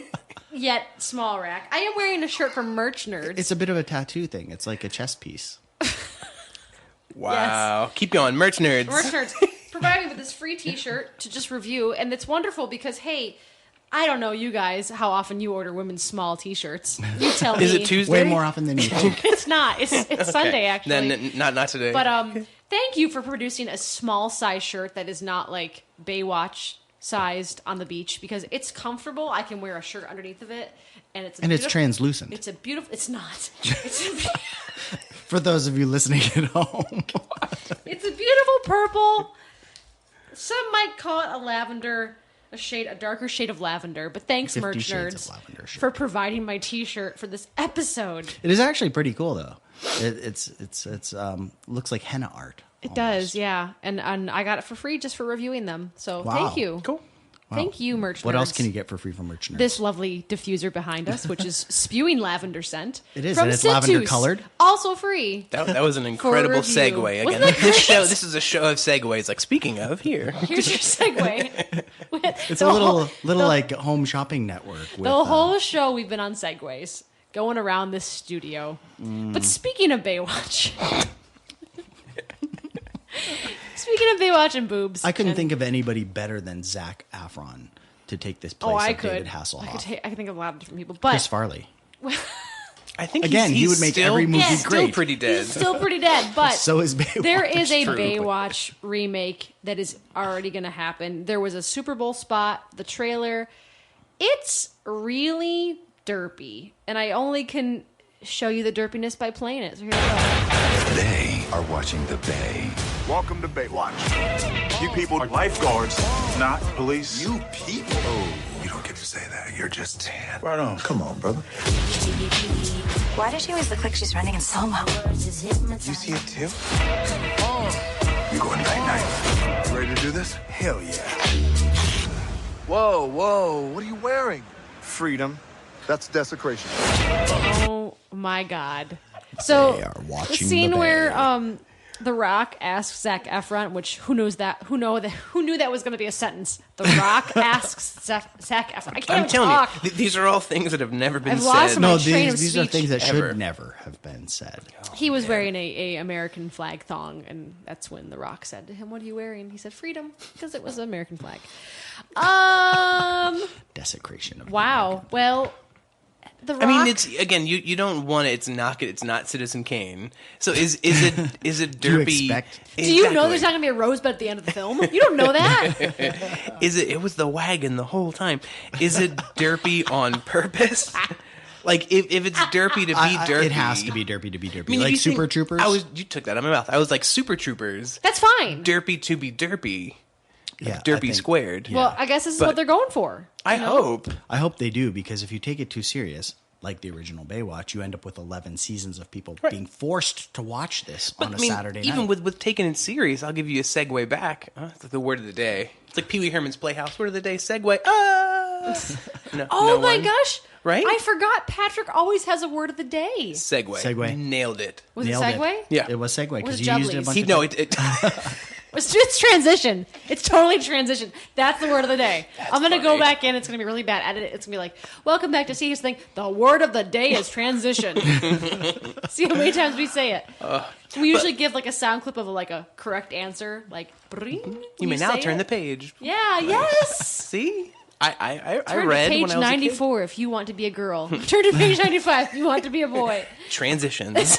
yet small rack, I am wearing a shirt from Merch Nerds. It's a bit of a tattoo thing. It's like a chess piece. Wow. Keep going. Merch nerds. Merch Nerds provided me with this free T-shirt to just review, and it's wonderful because hey, I don't know you guys how often you order women's small T-shirts. You tell me. Is it Tuesday? Way more often than you think. It's not. It's Sunday actually. Then not today. But thank you for producing a small size shirt that is not like Baywatch sized on the beach because it's comfortable. I can wear a shirt underneath of it, and it's And it's translucent. It's a beautiful. It's not. It's For those of you listening at home. it's a beautiful purple. Some might call it a lavender, a darker shade of lavender. But thanks, 50 Merch shades Nerds, of lavender shirt. for providing my T-shirt for this episode. It is actually pretty cool though. It's looks like henna art. It does, yeah. And I got it for free just for reviewing them. So Wow. thank you. Cool. Thank you, Merch What Nerds. else can you get for free from Merch Nerds? This lovely diffuser behind us, which is spewing lavender scent. It is, from and it's lavender Centus, colored. Also free. That was an incredible review. segue. Wasn't Again, that great? this is a show of segues. Like, speaking of, here. Here's your segue. It's a little like home shopping network. With, The whole show we've been on segues, going around this studio. But speaking of Baywatch. Speaking of Baywatch and boobs. I couldn't and- think of anybody better than Zac Efron to take this place Oh, I of could. David Hasselhoff. I could think of a lot of different people. But Chris Farley. I think Again, he's he would make still, every movie he's still great. pretty dead. he's still pretty dead. But So is Baywatch. there is a True. Baywatch remake that is already going to happen. There was a Super Bowl spot, the trailer. It's really derpy. And I only can show you the derpiness by playing it. So here we go. They are watching the Bay. Welcome to Baywatch. You people are lifeguards, not police. You people? Oh, you don't get to say that. You're just tan. Right on. Come on, brother. Why does she always look like she's running in slow-mo? You see it too? You going night-night. Ready to do this? Hell yeah. Whoa, what are you wearing? Freedom. That's desecration. Oh my God. So They are the watching scene the where bear. The Rock asks Zac Efron, which who knew that was going to be a sentence. The Rock asks Zac Efron. I can't I'm even telling talk. you, these are all things that have never been I've lost said. my No, train of these are speech. things that Ever. should never have been said. He was wearing a American flag thong, and that's when The Rock said to him, "What are you wearing?" He said, "Freedom," because it was an American flag. Desecration of Wow. Well, The Rock. I mean, it's again, you don't want it. It's not Citizen Kane. So is it derpy? expect- Do you know there's not going to be a rosebud at the end of the film? You don't know that? It was the wagon the whole time. Is it derpy on purpose? Like if it's derpy to be derpy, It has to be derpy to be derpy. I mean, if like you Super think- Troopers. You took that out of my mouth. I was like Super Troopers. That's fine. Derpy to be derpy. yeah, I Derpy think- squared. Well, I guess this is But- what they're going for. I hope. I hope they do, because if you take it too serious, like the original Baywatch, you end up with 11 seasons of people being forced to watch this on a Saturday night. Even with taking it serious, I'll give you a segue back. It's the word of the day. It's like Pee Wee Herman's Playhouse. Word of the day, segue. No, Oh no my one? gosh. Right? I forgot Patrick always has a word of the day. Segue. Segue. Nailed it. Was Nailed it segue? Yeah. It was segue Was because it you used it a Jubblies? bunch of It. It's transition. It's totally transition. That's the word of the day. I'm going to go back in. It's going to be really bad. Edit it. It's going to be like, welcome back to See His Thing. The word of the day is transition. See how many times we say it. We usually give like a sound clip of like a correct answer. Like, bring. You may now say turn it. the page. Yeah, yes. See? I Turn read to page when I was 94 if you want to be a girl. Turn to page 95 if you want to be a boy. a kid. Transitions.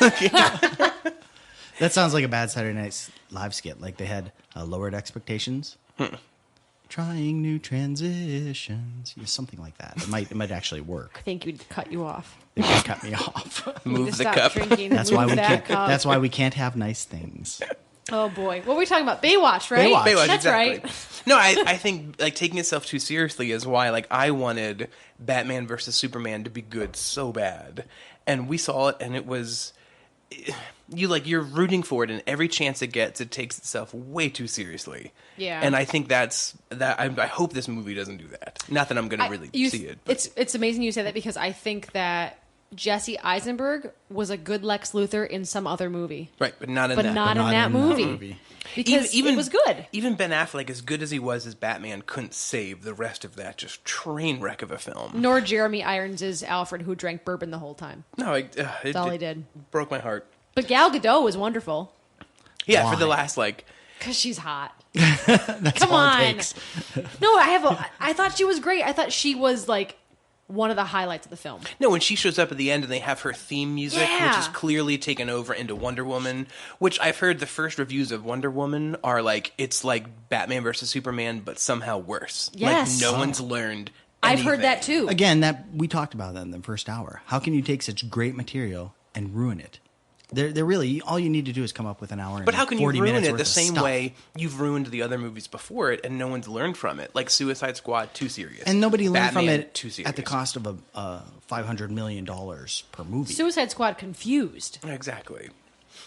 That sounds like a bad Saturday Night Live skit. Like they had lowered expectations. Trying new transitions. Yeah, something like that. It might actually work. I think we'd cut you off. They just cut me off. Move the Stop cup. drinking. That's Move why we that can't. cup. That's why we can't have nice things. Oh boy, what were we talking about? Baywatch, right? Baywatch, That's exactly. right. No, I think like taking itself too seriously is why like I wanted Batman versus Superman to be good so bad, and we saw it, and it was you're rooting for it, and every chance it gets, it takes itself way too seriously. Yeah. And I think that's that. I hope this movie doesn't do that. Not that I'm going to really see it. But. It's amazing you say that because I think that Jesse Eisenberg was a good Lex Luthor in some other movie, Right, but not in but that. not in that movie. Because it was good. Even Ben Affleck, as good as he was as Batman, couldn't save the rest of that just train wreck of a film. Nor Jeremy Irons' Alfred, who drank bourbon the whole time. No, That's all he did. Broke my heart. But Gal Gadot was wonderful Yeah, Why? for the last because she's hot. That's Come all it on. takes. No, I thought she was great. I thought she was like one of the highlights of the film. No, when she shows up at the end and they have her theme music, which Yeah. is clearly taken over into Wonder Woman, which I've heard the first reviews of Wonder Woman are like, it's like Batman versus Superman, but somehow worse. Yes. Like, no one's learned I've heard that anything. too. Again, that we talked about that in the first hour. How can you take such great material and ruin it? They're really all you need to do is come up with an hour. But how can you 40 ruin minutes it worth the of same stuff. way you've ruined the other movies before it and no one's learned from it? Like Suicide Squad, too serious. And nobody learned Batman, from it too serious. at the cost of a $500 million per movie. Suicide Squad confused. Exactly.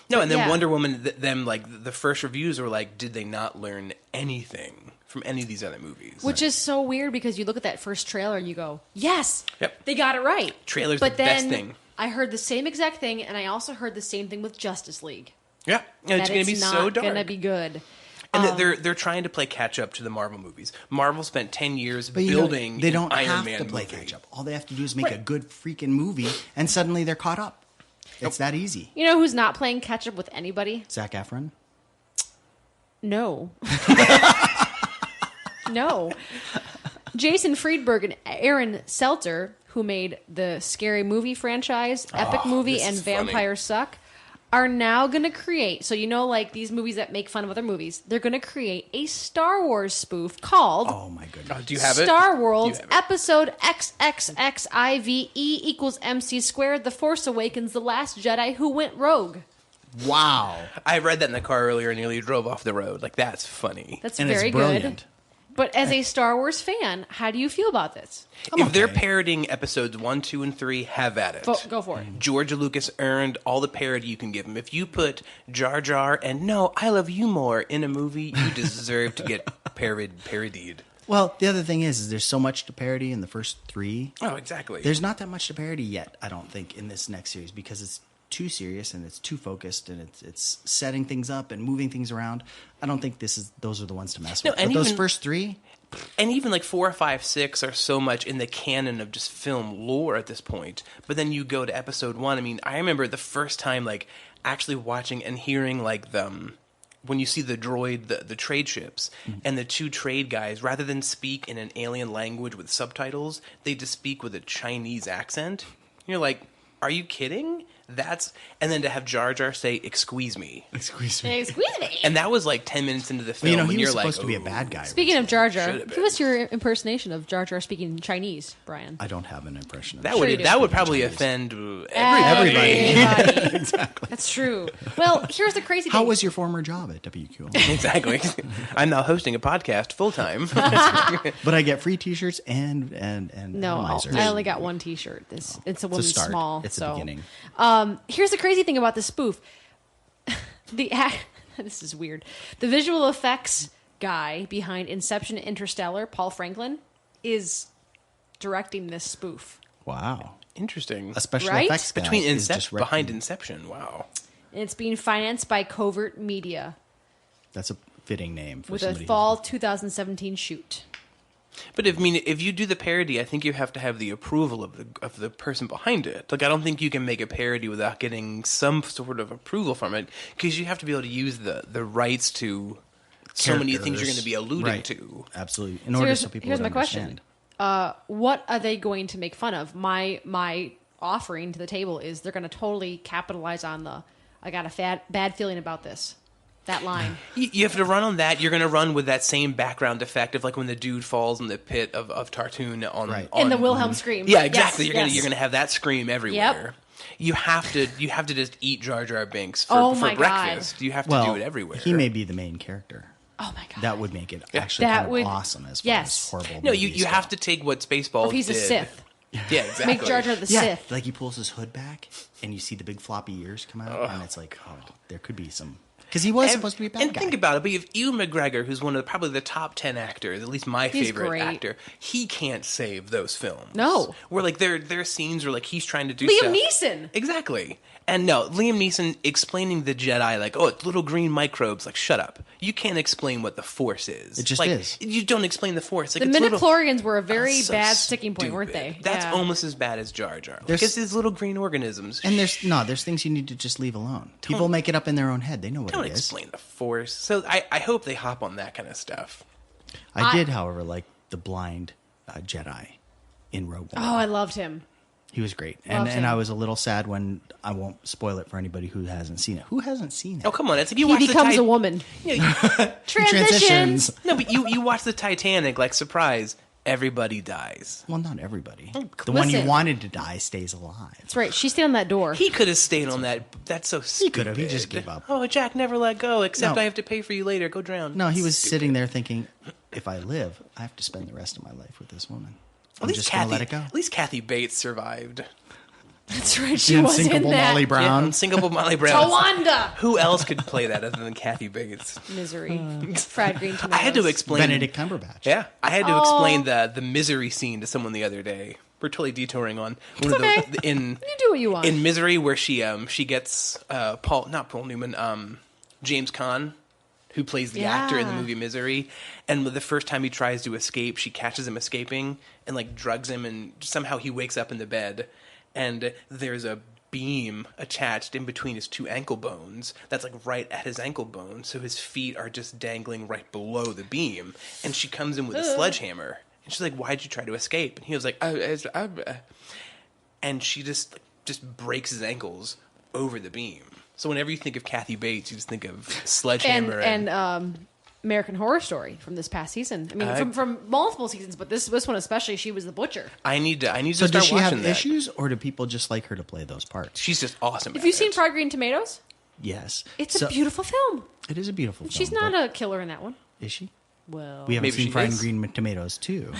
No, and then Yeah. Wonder Woman, them like the first reviews were like, did they not learn anything from any of these other movies? Which is so weird because you look at that first trailer and you go, yes, Yep. they got it right. Trailer's but the then best thing. I heard the same exact thing, and I also heard the same thing with Justice League. Yeah, and it's that going to be not so dark. going to be good. And they're trying to play catch up to the Marvel movies. Marvel spent 10 years But you know, building they don't an Iron have Man to play movie. catch up. All they have to do is make a good freaking movie, and suddenly they're caught up. It's that easy. You know who's not playing catch up with anybody? Zac Efron. No. No. Jason Friedberg and Aaron Seltzer, who made the Scary Movie franchise, Epic Movie, this and is funny. Vampire Suck, are now going to create, so you know, like these movies that make fun of other movies, they're going to create a Star Wars spoof called Oh my goodness. Do you have it? Star Wars Do you have it? Episode XXXIVE equals MC squared, The Force Awakens, The Last Jedi Who Went Rogue. Wow. I read that in the car earlier and nearly drove off the road. Like, that's funny. That's And very it's brilliant. good. But as a Star Wars fan, how do you feel about this? If they're parodying episodes 1, 2, and 3, have at it. Go for it. George Lucas earned all the parody you can give him. If you put Jar Jar and No, I Love You More in a movie, you deserve to get parodied. Well, the other thing is there's so much to parody in the first 3. Oh, exactly. There's not that much to parody yet, I don't think, in this next series because it's too serious and it's too focused and it's setting things up and moving things around. I don't think those are the ones to mess with. and But those even- first 3, And even like 4, 5, 6 are so much in the canon of just film lore at this point. But then you go to episode 1. I mean, I remember the first time like actually watching and hearing like when you see the droid, the trade ships, and the 2 trade guys, rather than speak in an alien language with subtitles, they just speak with a Chinese accent. You're like, are you kidding? And then to have Jar Jar say, "Excuse me," excuse me. Excuse me. and that was like 10 minutes into the film. Well, and he you're was like, supposed to be a "Ooh." bad guy. Speaking of Jar Jar, Should've been. give us your impersonation of Jar Jar speaking Chinese, Brian. I don't have an impression of That it. would you do. that would probably Chinese. offend everybody. Exactly. That's true. Well, here's the crazy thing. How was your former job at WQLN? Exactly. I'm now hosting a podcast full time. But I get free T-shirts and No, atomizers. I only got one T-shirt. It's a It's a woman's start. small. It's so. a beginning. Here's the crazy thing about the spoof. This is weird. The visual effects guy behind Inception and Interstellar, Paul Franklin, is directing this spoof. Wow. Interesting. A special Right? effects guy Between is just behind wrecking- Inception. Wow. And it's being financed by Covert Media That's a fitting name for with a somebody. fall 2017 shoot. But if you do the parody, I think you have to have the approval of the person behind it. Like, I don't think you can make a parody without getting some sort of approval from it, because you have to be able to use the rights to so many things you're going to be alluding Right. to. Absolutely. In order so people here's would my question. understand. What are they going to make fun of? My offering to the table is they're going to totally capitalize on the "I got a bad feeling about this." That line. You have to run on that. You're going to run with that same background effect of like when the dude falls in the pit of Tartoon on Right. In the Wilhelm scream. Yeah, exactly. Yes, You're gonna have that scream everywhere. You have to just eat Jar Jar Binks for, Oh for my breakfast. God. You have to Well, do it everywhere. he may be the main character. Oh my god. That would make it actually That kind would- of awesome as far yes. as horrible. No, movies you go. have to take what Spaceballs Or if he's did. a Sith. Yeah, exactly. Make Jar Jar the Yeah, Sith. like he pulls his hood back and you see the big floppy ears come out, and it's like, oh, there could be some. Because he was supposed to be a bad and guy. think about it, but if Ewan McGregor, who's one of probably the top 10 actors, at least my He's favorite great. actor, he can't save those films. No. Where like there are scenes where like he's trying to do Liam stuff. Neeson. Exactly. And no, Liam Neeson explaining the Jedi like, oh, it's little green microbes. Like, shut up. You can't explain what the Force is. It just like, is. You don't explain the Force. Like, The it's little- midichlorians were a very so bad sticking point, weren't stupid. they? That's Yeah. almost as bad as Jar Jar. There's- Because these little green organisms. And there's things you need to just leave alone. People make it up in their own head. They know what Don't it is. explain the Force. So I hope they hop on that kind of stuff. I did, however, like the blind Jedi in Rogue One. Oh, I loved him. He was great. Loved And him. I was a little sad when, I won't spoil it for anybody who hasn't seen it. Who hasn't seen it? Oh, come on. It's like you He watch becomes the a woman. Transitions. No, but you watch the Titanic, like, surprise, everybody dies. Well, not everybody. The listen. one you wanted to die stays alive. That's right. She stayed on that door. He could have stayed on that. That's so stupid. He could have. He just gave up. Oh, Jack never let go, except No. I have to pay for you later. Go drown. No, he was Stupid. sitting there thinking, if I live, I have to spend the rest of my life with this woman. At I'm least just going to Kathy, let it go. At least Kathy Bates survived. That's right. She The was in unsinkable that. Molly Brown. Yeah, Unsinkable Molly Brown. Tawanda. Who else could play that other than Kathy Bates? Misery. Fried green tomatoes. I had to explain. Benedict Cumberbatch. Yeah, I had to explain the misery scene to someone the other day. We're totally detouring on one of okay. the in You do what you want. in Misery, where she gets not Paul Newman, James Caan, who plays the actor in the Yeah. movie Misery, and the first time he tries to escape, she catches him escaping and like drugs him, and somehow he wakes up in the bed, and there's a beam attached in between his two ankle bones that's like right at his ankle bone, so his feet are just dangling right below the beam, and she comes in with a sledgehammer, and she's like, "Why'd you try to escape?" And he was like, and she just breaks his ankles over the beam. So whenever you think of Kathy Bates, you just think of sledgehammer and American Horror Story from this past season. I mean, from multiple seasons, but this one especially, she was the butcher. I need to So start does she watching have that. issues, or do people just like her to play those parts? She's just awesome. Have at you it. seen Fried Green Tomatoes? Yes. It's a beautiful film. It is a beautiful film. She's not a killer in that one. Is she? Well, we haven't maybe seen she Fried is. Green Tomatoes too.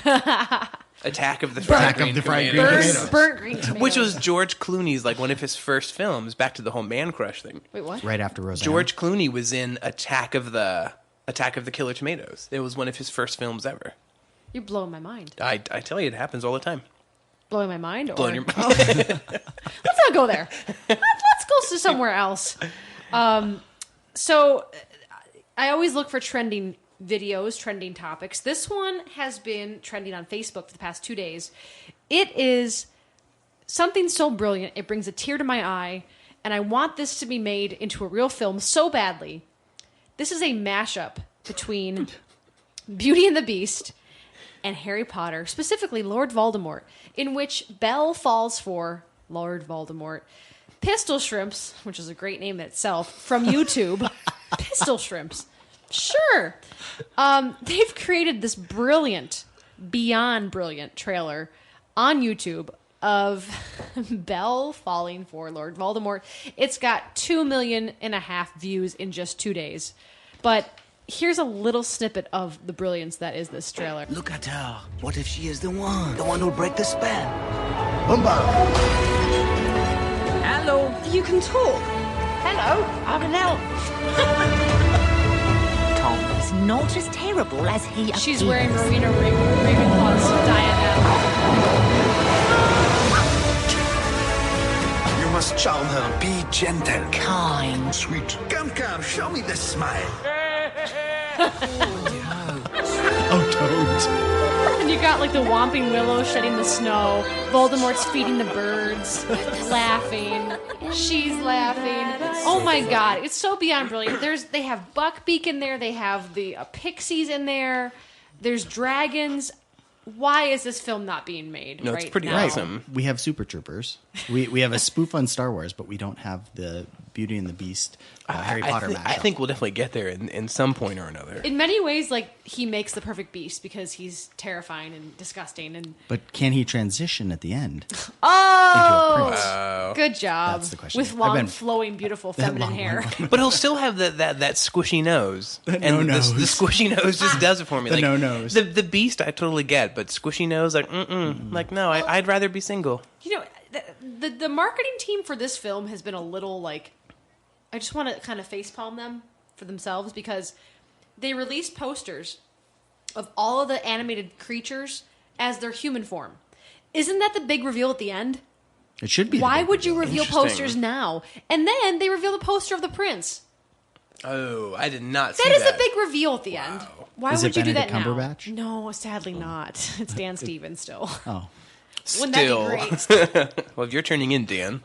Attack of the Fried Green Tomatoes. Burnt green tomatoes. Which was George Clooney's, like, one of his first films, back to the whole man crush thing. Wait, what? Right after Roseanne. George Clooney was in Attack of the Killer Tomatoes. It was one of his first films ever. You're blowing my mind. I tell you, it happens all the time. Blowing my mind? Or... Blowing your mind. Let's not go there. Let's go to somewhere else. So I always look for trending videos, trending topics. This one has been trending on Facebook for the past 2 days. It is something so brilliant, it brings a tear to my eye, and I want this to be made into a real film so badly. This is a mashup between Beauty and the Beast and Harry Potter, specifically Lord Voldemort, in which Belle falls for Lord Voldemort. PistolShrimps, which is a great name in itself, from YouTube. PistolShrimps. Sure. They've created this brilliant, beyond brilliant trailer on YouTube of Belle falling for Lord Voldemort. It's got 2.5 million views in just 2 days. But here's a little snippet of the brilliance that is this trailer. Look at her. What if she is the one who'll break the spell? Hello. You can talk. Hello. I'm an elf. Tom is not as terrible as he appears. She's wearing Rowena Ravenclaw's diadem. You must charm her. Be gentle. Kind. Sweet. Come, show me the smile. Oh, don't. And you got like the Whomping Willow shedding the snow. Voldemort's feeding the birds, laughing. She's laughing. Oh my god, it's so beyond brilliant. They have Buckbeak in there. They have the pixies in there. There's dragons. Why is this film not being made? No, right it's pretty now? awesome. We have Super Troopers. We have a spoof on Star Wars, but we don't have the Beauty and the Beast Harry Potter mashup. I think we'll definitely get there in some point or another. In many ways, like, he makes the perfect beast because he's terrifying and disgusting. But can he transition at the end? Oh, into a prince? good job. That's the question. With long, flowing, beautiful feminine hair. But he'll still have that squishy nose. The and no-nose. the squishy nose just does it for me. The like, no-nose. The beast I totally get, but squishy nose, like, like, no, I'd rather be single. You know, the marketing team for this film has been a little, like, I just want to kind of facepalm them for themselves because they released posters of all of the animated creatures as their human form. Isn't that the big reveal at the end? It should be. Why would you reveal posters now? And then they reveal the poster of the prince. Oh, I did not see That is that. the big reveal at the end. Why Is would it you do that Benedict now? Cumberbatch? No, sadly not. It's Dan Stevens still. Oh. Wouldn't that Still. be great? Well, if you're turning in, Dan,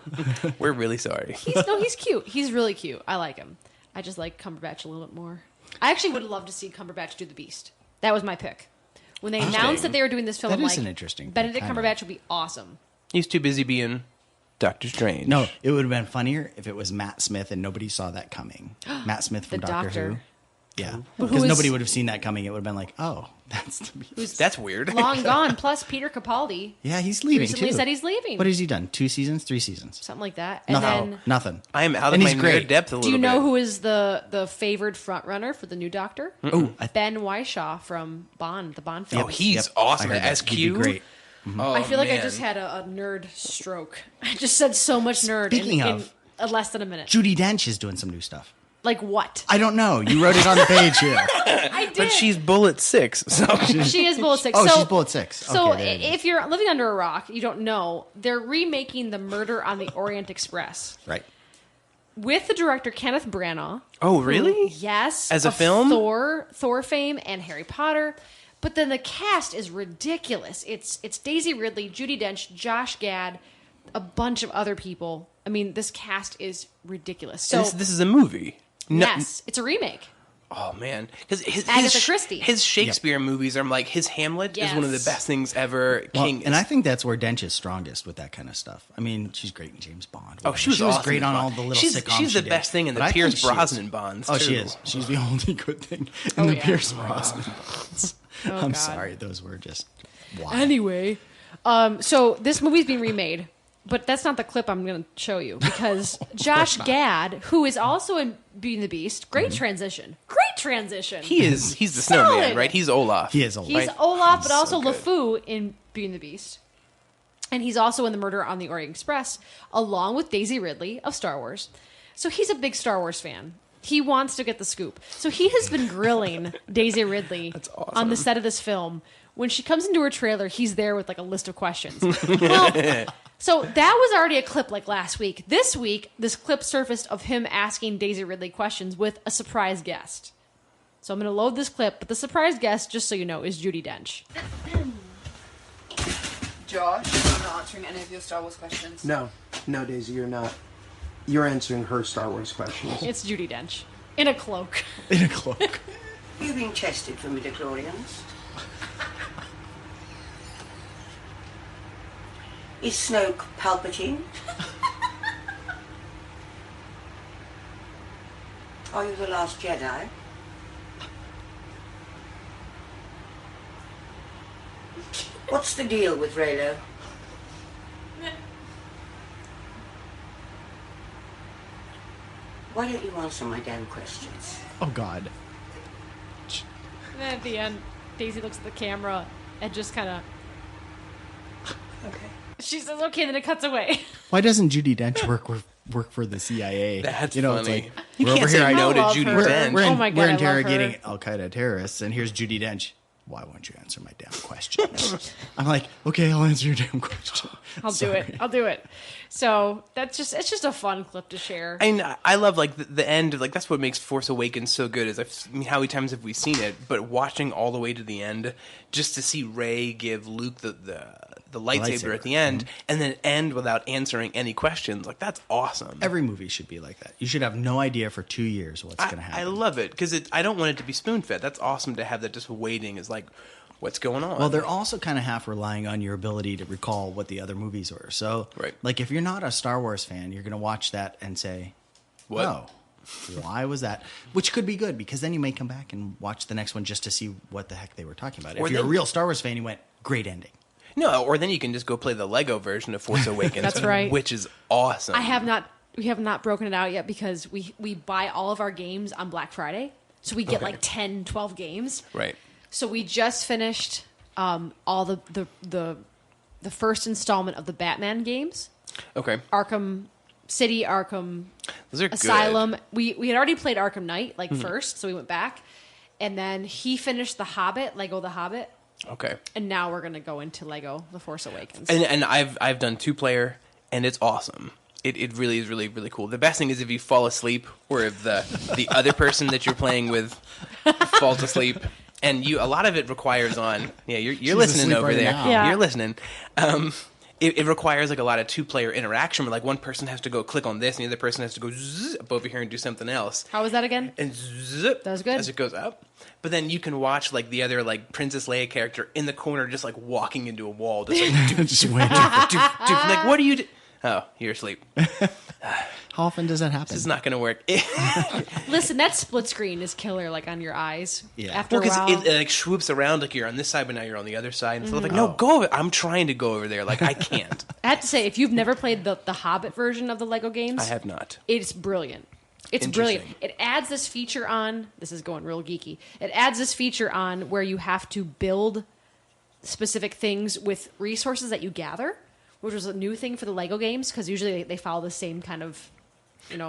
we're really sorry. He's cute. He's really cute. I like him. I just like Cumberbatch a little bit more. I actually would love to see Cumberbatch do the Beast. That was my pick. When they announced that they were doing this film, That I'm is like, an interesting pick, Benedict kind of. Cumberbatch would be awesome. He's too busy being Doctor Strange. No, it would have been funnier if it was Matt Smith and nobody saw that coming. Matt Smith from The Doctor Doctor. Who. Yeah, Who because is- nobody would have seen that coming. It would have been like, oh, that's the Beast. That's weird. Long gone. Plus, Peter Capaldi Yeah, he's leaving recently too. said he's leaving. What has he done? 2 seasons? 3 seasons? Something like that. And then, Nothing. I am out of And my he's great. nerd depth a little do you bit. know who is the favored front runner for the new Doctor? Oh, Ben Whishaw from Bond, the Bond film. Oh, he's Yep, awesome I heard as that. He'd Q. be great. Oh, I feel like I man. just had a nerd stroke. I just said so much nerd Speaking in of- less than a minute. Judi Dench is doing some new stuff. Like what? I don't know. You wrote it on the page here. I did. But she's bullet 6, so She is bullet 6. Oh, so, she's bullet 6. So Okay, there it is. if you're living under a rock, you don't know, they're remaking the Murder on the Orient Express Right. with the director Kenneth Branagh. Oh, really? who- yes. As a of film? Thor fame and Harry Potter. But then the cast is ridiculous. It's Daisy Ridley, Judi Dench, Josh Gad, a bunch of other people. I mean, this cast is ridiculous. So this is a movie. No- yes, it's a remake. Oh man, because Agatha Christie. his Shakespeare movies are like his Hamlet is one of the Yes. best things ever. Well, King, and I think that's where Dench is strongest with that kind of stuff. I mean, she's great in James Bond. oh, she was awesome great in on Bond. all the little she's, sitcoms. She's she the did. best thing in But the I think Pierce she is. Brosnan Bonds. Oh, too. she is. She's the only good thing in the yeah. Pierce Brosnan Bonds. Oh, I'm God. sorry, those were just wild. Anyway, so this movie's being remade. But that's not the clip I'm going to show you because Josh Gad, who is also in Beauty and the Beast, great transition. He's the snowman, right? He's Olaf. He is Olaf. He's Olaf, but also LeFou in Beauty and the Beast. And he's also in The Murder on the Orient Express, along with Daisy Ridley of Star Wars. So he's a big Star Wars fan. He wants to get the scoop. So he has been grilling Daisy Ridley on the set of this film. When she comes into her trailer, he's there with like a list of questions. Well, so that was already a clip like last week. This week, this clip surfaced of him asking Daisy Ridley questions with a surprise guest. So I'm going to load this clip, but the surprise guest, just so you know, is Judi Dench. Josh, I'm not answering any of your Star Wars questions. No, Daisy, you're not. You're answering her Star Wars questions. It's Judi Dench. In a cloak. In a cloak. You've been tested for midichlorians. Is Snoke Palpatine? Are you the last Jedi? What's the deal with Reylo? Why don't you answer my damn questions? Oh, God. And then at the end, Daisy looks at the camera and just kind of... Okay. She says, okay, then it cuts away. Why doesn't Judi Dench work for the CIA? That's funny. It's like, You can't say no to Judi Dench. We're interrogating Al-Qaeda terrorists, and here's Judi Dench. Why won't you answer my damn questions? I'm like, okay, I'll answer your damn question. I'll do it. So it's just a fun clip to share. I love like the end. Like that's what makes Force Awakens so good. Is how many times have we seen it? But watching all the way to the end, just to see Rey give Luke the lightsaber at the end, and then end without answering any questions. Like that's awesome. Every movie should be like that. You should have no idea for 2 years what's going to happen. I love it because I don't want it to be spoon fed. That's awesome to have that just waiting is like, what's going on? Well, they're also kind of half relying on your ability to recall what the other movies were. So, like, if you're not a Star Wars fan, you're going to watch that and say, what? Oh, why was that? Which could be good because then you may come back and watch the next one just to see what the heck they were talking about. If you're a real Star Wars fan, you went, great ending. No, or then you can just go play the Lego version of Force Awakens. That's right. Which is awesome. We have not broken it out yet because we buy all of our games on Black Friday. So we get like 10, 12 games. Right. So we just finished all the first installment of the Batman games. Okay. Arkham City, Arkham Those are Asylum. good. We had already played Arkham Knight first, so we went back. And then he finished The Hobbit, Lego The Hobbit. Okay. And now we're going to go into Lego The Force Awakens. And I've done 2-player, and it's awesome. It really is really, really cool. The best thing is if you fall asleep or if the other person that you're playing with falls asleep. And a lot of it requires you're listening over there. Yeah. You're listening. It requires like a lot of 2-player interaction where like one person has to go click on this and the other person has to go zip over here and do something else. How was that again? And zip. That was good. As it goes up. But then you can watch like the other like Princess Leia character in the corner just like walking into a wall. Just like just waiting. Like what do you do? Oh, you're asleep. How often does that happen? This is not going to work. Listen, that split screen is killer, like on your eyes. Yeah. After a while, because it like swoops around, like you're on this side, but now you're on the other side. And so like, no, go over. I'm trying to go over there. Like I can't. I have to say, if you've never played the Hobbit version of the Lego games, I have not. It's brilliant. It's brilliant. It adds this feature on. This is going real geeky. It adds this feature on where you have to build specific things with resources that you gather, which was a new thing for the Lego games because usually they follow the same kind of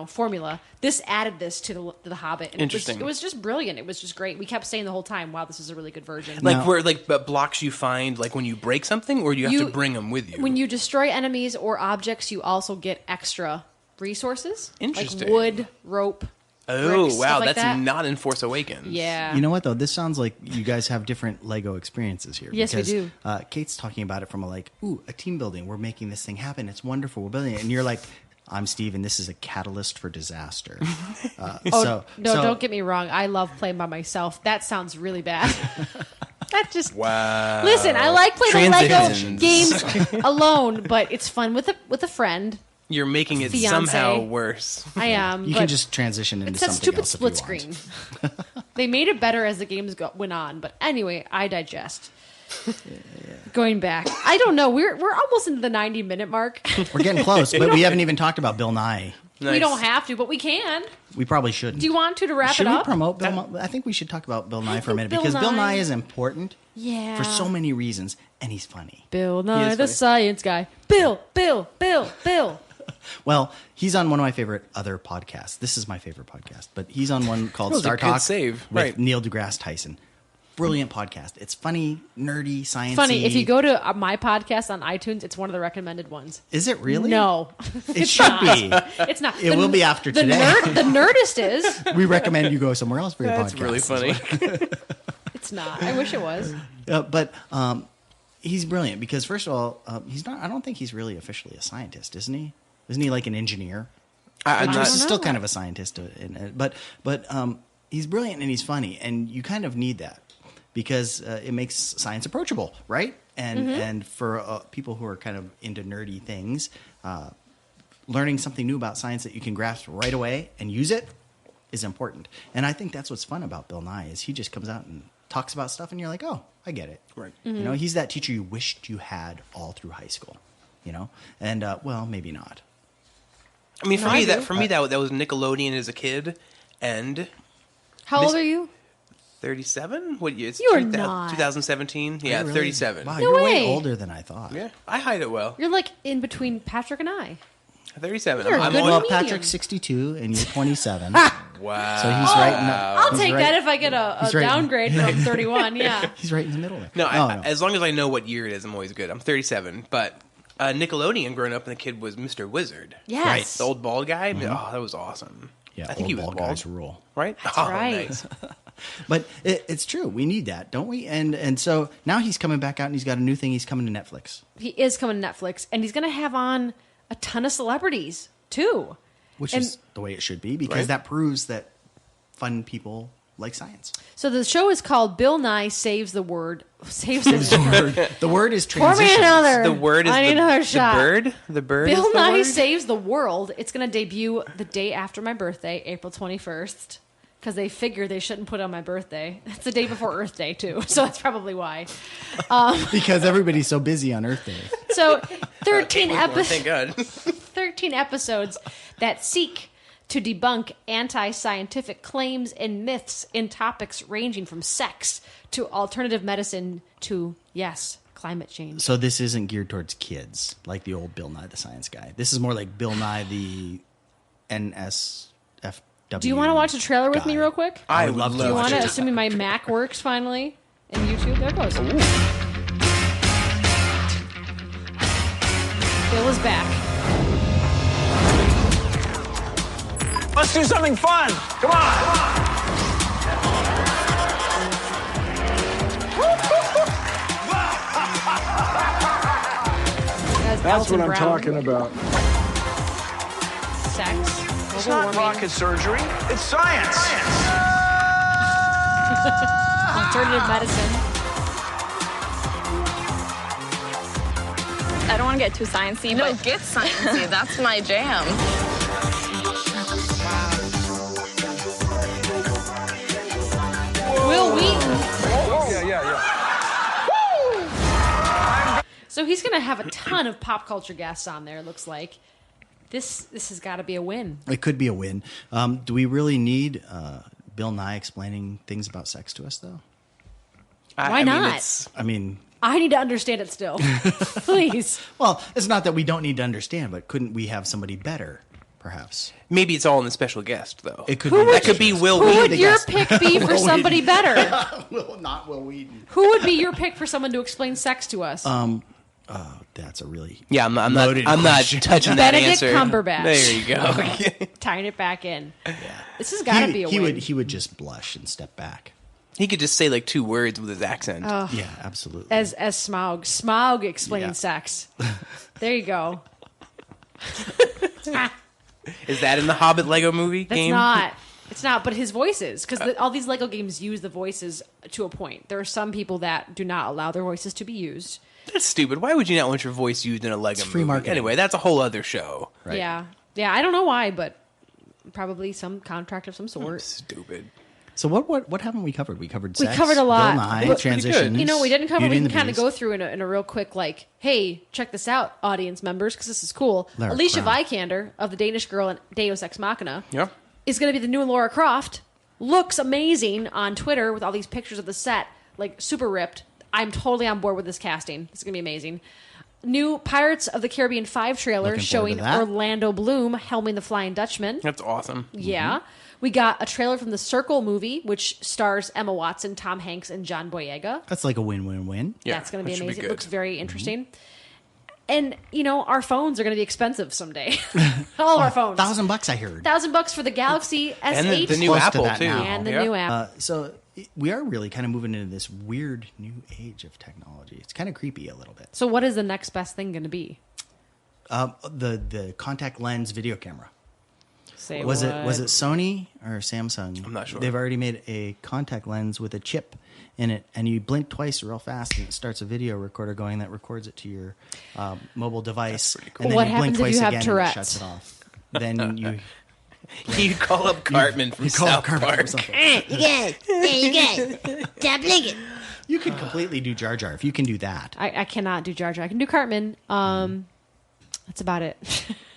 formula. This added this to the Hobbit. And Interesting. It was just brilliant. It was just great. We kept saying the whole time, wow, this is a really good version. Like where like blocks you find like when you break something or do you have to bring them with you? When you destroy enemies or objects, you also get extra resources. Interesting. Like wood, rope. Oh, bricks, wow. stuff like That's that. not in Force Awakens. Yeah. You know what, though? This sounds like you guys have different Lego experiences here. Yes, we because, do. Kate's talking about it from a team building. We're making this thing happen. It's wonderful. We're building it. And you're like, I'm Steve, and this is a catalyst for disaster. Don't get me wrong. I love playing by myself. That sounds really bad. That just... Wow. Listen, I like playing the Lego Transitions. games alone, but it's fun with a friend. You're making it Fiancé. somehow worse. I am. You can just transition into it's that something stupid else split if you want. screen. They made it better as the games went on, but anyway, I digest. Going back. I don't know. We're almost into the 90-minute mark. We're getting close, but we haven't even talked about Bill Nye. We don't have to, but we can. We probably shouldn't. Do you want to wrap should it up? Should we promote Bill Nye? I think we should talk about Bill Nye for a minute, Bill because Bill Nye Nye is important for so many reasons, and he's funny. Bill Nye, the science guy. Bill. Well, he's on one of my favorite other podcasts. This is my favorite podcast, but he's on one called Star Talk with Neil deGrasse Tyson. Brilliant podcast. It's funny, nerdy, sciencey. Funny. If you go to my podcast on iTunes, it's one of the recommended ones. Is it really? No. It should be. It's not. It will be after today. The Nerdist is. We recommend you go somewhere else for your podcast. That's really funny. It's not. I wish it was. But he's brilliant because, first of all, he's not. I don't think he's really officially a scientist, isn't he? Isn't he like an engineer? He's still kind of a scientist, but he's brilliant and he's funny, and you kind of need that because it makes science approachable, right? And for people who are kind of into nerdy things, learning something new about science that you can grasp right away and use it is important. And I think that's what's fun about Bill Nye is he just comes out and talks about stuff, and you're like, oh, I get it. Right. You know, he's that teacher you wished you had all through high school. You know, and well, maybe not. I mean, for me, that was Nickelodeon as a kid, and how old are you? 37. What year? You are not. 2017. Yeah, really? 37. Wow, you're way older than I thought. Yeah, I hide it well. You're like in between Patrick and I. 37. Well, Patrick's 62 and you're 27. Wow. So he's right in the, I'll take that if I get a downgrade from 31. Yeah. He's right in the middle there. No, as long as I know what year it is, I'm always good. I'm 37, but Nickelodeon growing up and the kid was Mr. Wizard. Yes. Right. The old bald guy. Oh, that was awesome. Yeah, I think he was bald bald. Guys rule. Right? That's right. Nice. But it's true. We need that, don't we? And so now he's coming back out and he's got a new thing. He's coming to Netflix. He is coming to Netflix, and he's going to have on a ton of celebrities, too. Which is the way it should be, because that proves that fun people like science. So the show is called Bill Nye Saves the Word. Saves the Word. The word is Pour transition. me another. The word is I need another shot. bird. The bird Bill is the Nye word? Saves the World. It's going to debut the day after my birthday, April 21st. Because they figure they shouldn't put it on my birthday. It's the day before Earth Day, too. So that's probably why. Because everybody's so busy on Earth Day. So 13 Thank God. 13 episodes that seek to debunk anti-scientific claims and myths in topics ranging from sex to alternative medicine to, yes, climate change. So this isn't geared towards kids, like the old Bill Nye the Science Guy. This is more like Bill Nye the NSFW. Do you want to watch the trailer with me real quick? I would love to. Do you want to, assuming my Mac works finally in YouTube? There it goes. Ooh. Bill is back. Let's do something fun. Come on. That's what I'm talking about. Sex. It's not rocket surgery. It's science. Alternative medicine. I don't want to get too sciencey, but get sciencey. That's my jam. Will Wheaton. Yeah. So he's going to have a ton of pop culture guests on there, it looks like. This has got to be a win. It could be a win. Do we really need Bill Nye explaining things about sex to us, though? Why not? I need to understand it still. Please. Well, it's not that we don't need to understand, but couldn't we have somebody better, perhaps? Maybe it's all in the special guest, though. It could Who be. would That could be Will Who Wheaton. would your pick be for somebody better? Not Will Wheaton. Who would be your pick for someone to explain sex to us? That's a really I'm not question. touching that Benedict answer. Cumberbatch. There you go. Tying it back in. Yeah. This has got to be a win. He would just blush and step back. He could just say like 2 words with his accent. Yeah, absolutely. As Smaug explaining sex. There you go. Is that in the Hobbit Lego movie game? It's not, but his voices, because all these Lego games use the voices to a point. There are some people that do not allow their voices to be used. That's stupid. Why would you not want your voice used in a Lego movie? Free marketing. Anyway, that's a whole other show. Right. Yeah. I don't know why, but probably some contract of some sort. Stupid. So what haven't we covered? We covered sex, We covered a lot. Bill Nye, But- transitions. You know, we didn't cover. Beauty We and can the kind of Beast. go through in a real quick, like, hey, check this out, audience members, because this is cool. Lara Alicia Croft. Vikander of the Danish Girl and Deus Ex Machina Yeah. is going to be the new Lara Croft. Looks amazing on Twitter with all these pictures of the set, like super ripped. I'm totally on board with this casting. It's going to be amazing. New Pirates of the Caribbean 5 trailer Looking forward showing to that. Orlando Bloom helming the Flying Dutchman. That's awesome. Yeah. We got a trailer from The Circle movie, which stars Emma Watson, Tom Hanks, and John Boyega. That's like a win-win-win. Yeah, That's going to be that should be amazing. It good. looks very interesting. And, you know, our phones are going to be expensive someday. All of our phones. $1,000 I heard. $1,000 for the Galaxy S8. And the new Close to Apple, that too. now. And the Yeah. new app. So we are really kind of moving into this weird new age of technology. It's kind of creepy a little bit. So what is the next best thing going to be? The contact lens video camera. Say Was what? it Sony or Samsung? I'm not sure. They've already made a contact lens with a chip in it, and you blink twice real fast, and it starts a video recorder going that records it to your mobile device. That's pretty cool. And then What you blink happens if twice you have again, Tourette's? and it shuts it off. Then you You call up Cartman from call South up Cartman Park. from South Park. You guys, you guys, stop blinking. You could completely do Jar Jar if you can do that. I cannot do Jar Jar. I can do Cartman. That's about it.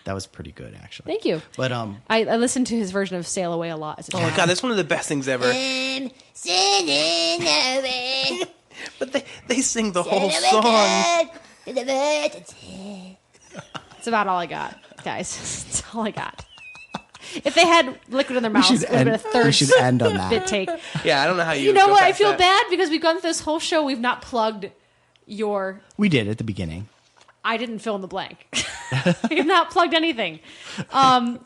That was pretty good, actually. Thank you. But I listened to his version of Sail Away a lot as a Oh child. my god, that's one of the best things ever. I'm sailing away. But they sing the whole Sailing song. to the birds' head. That's about all I got, guys. That's all I got. If they had liquid in their mouths, it would have been a third we should end on that. bit take. Yeah, I don't know how you. You know go what? I past feel that. bad because we've gone through this whole show. We've not plugged your. We did at the beginning. I didn't fill in the blank. We've not plugged anything. Are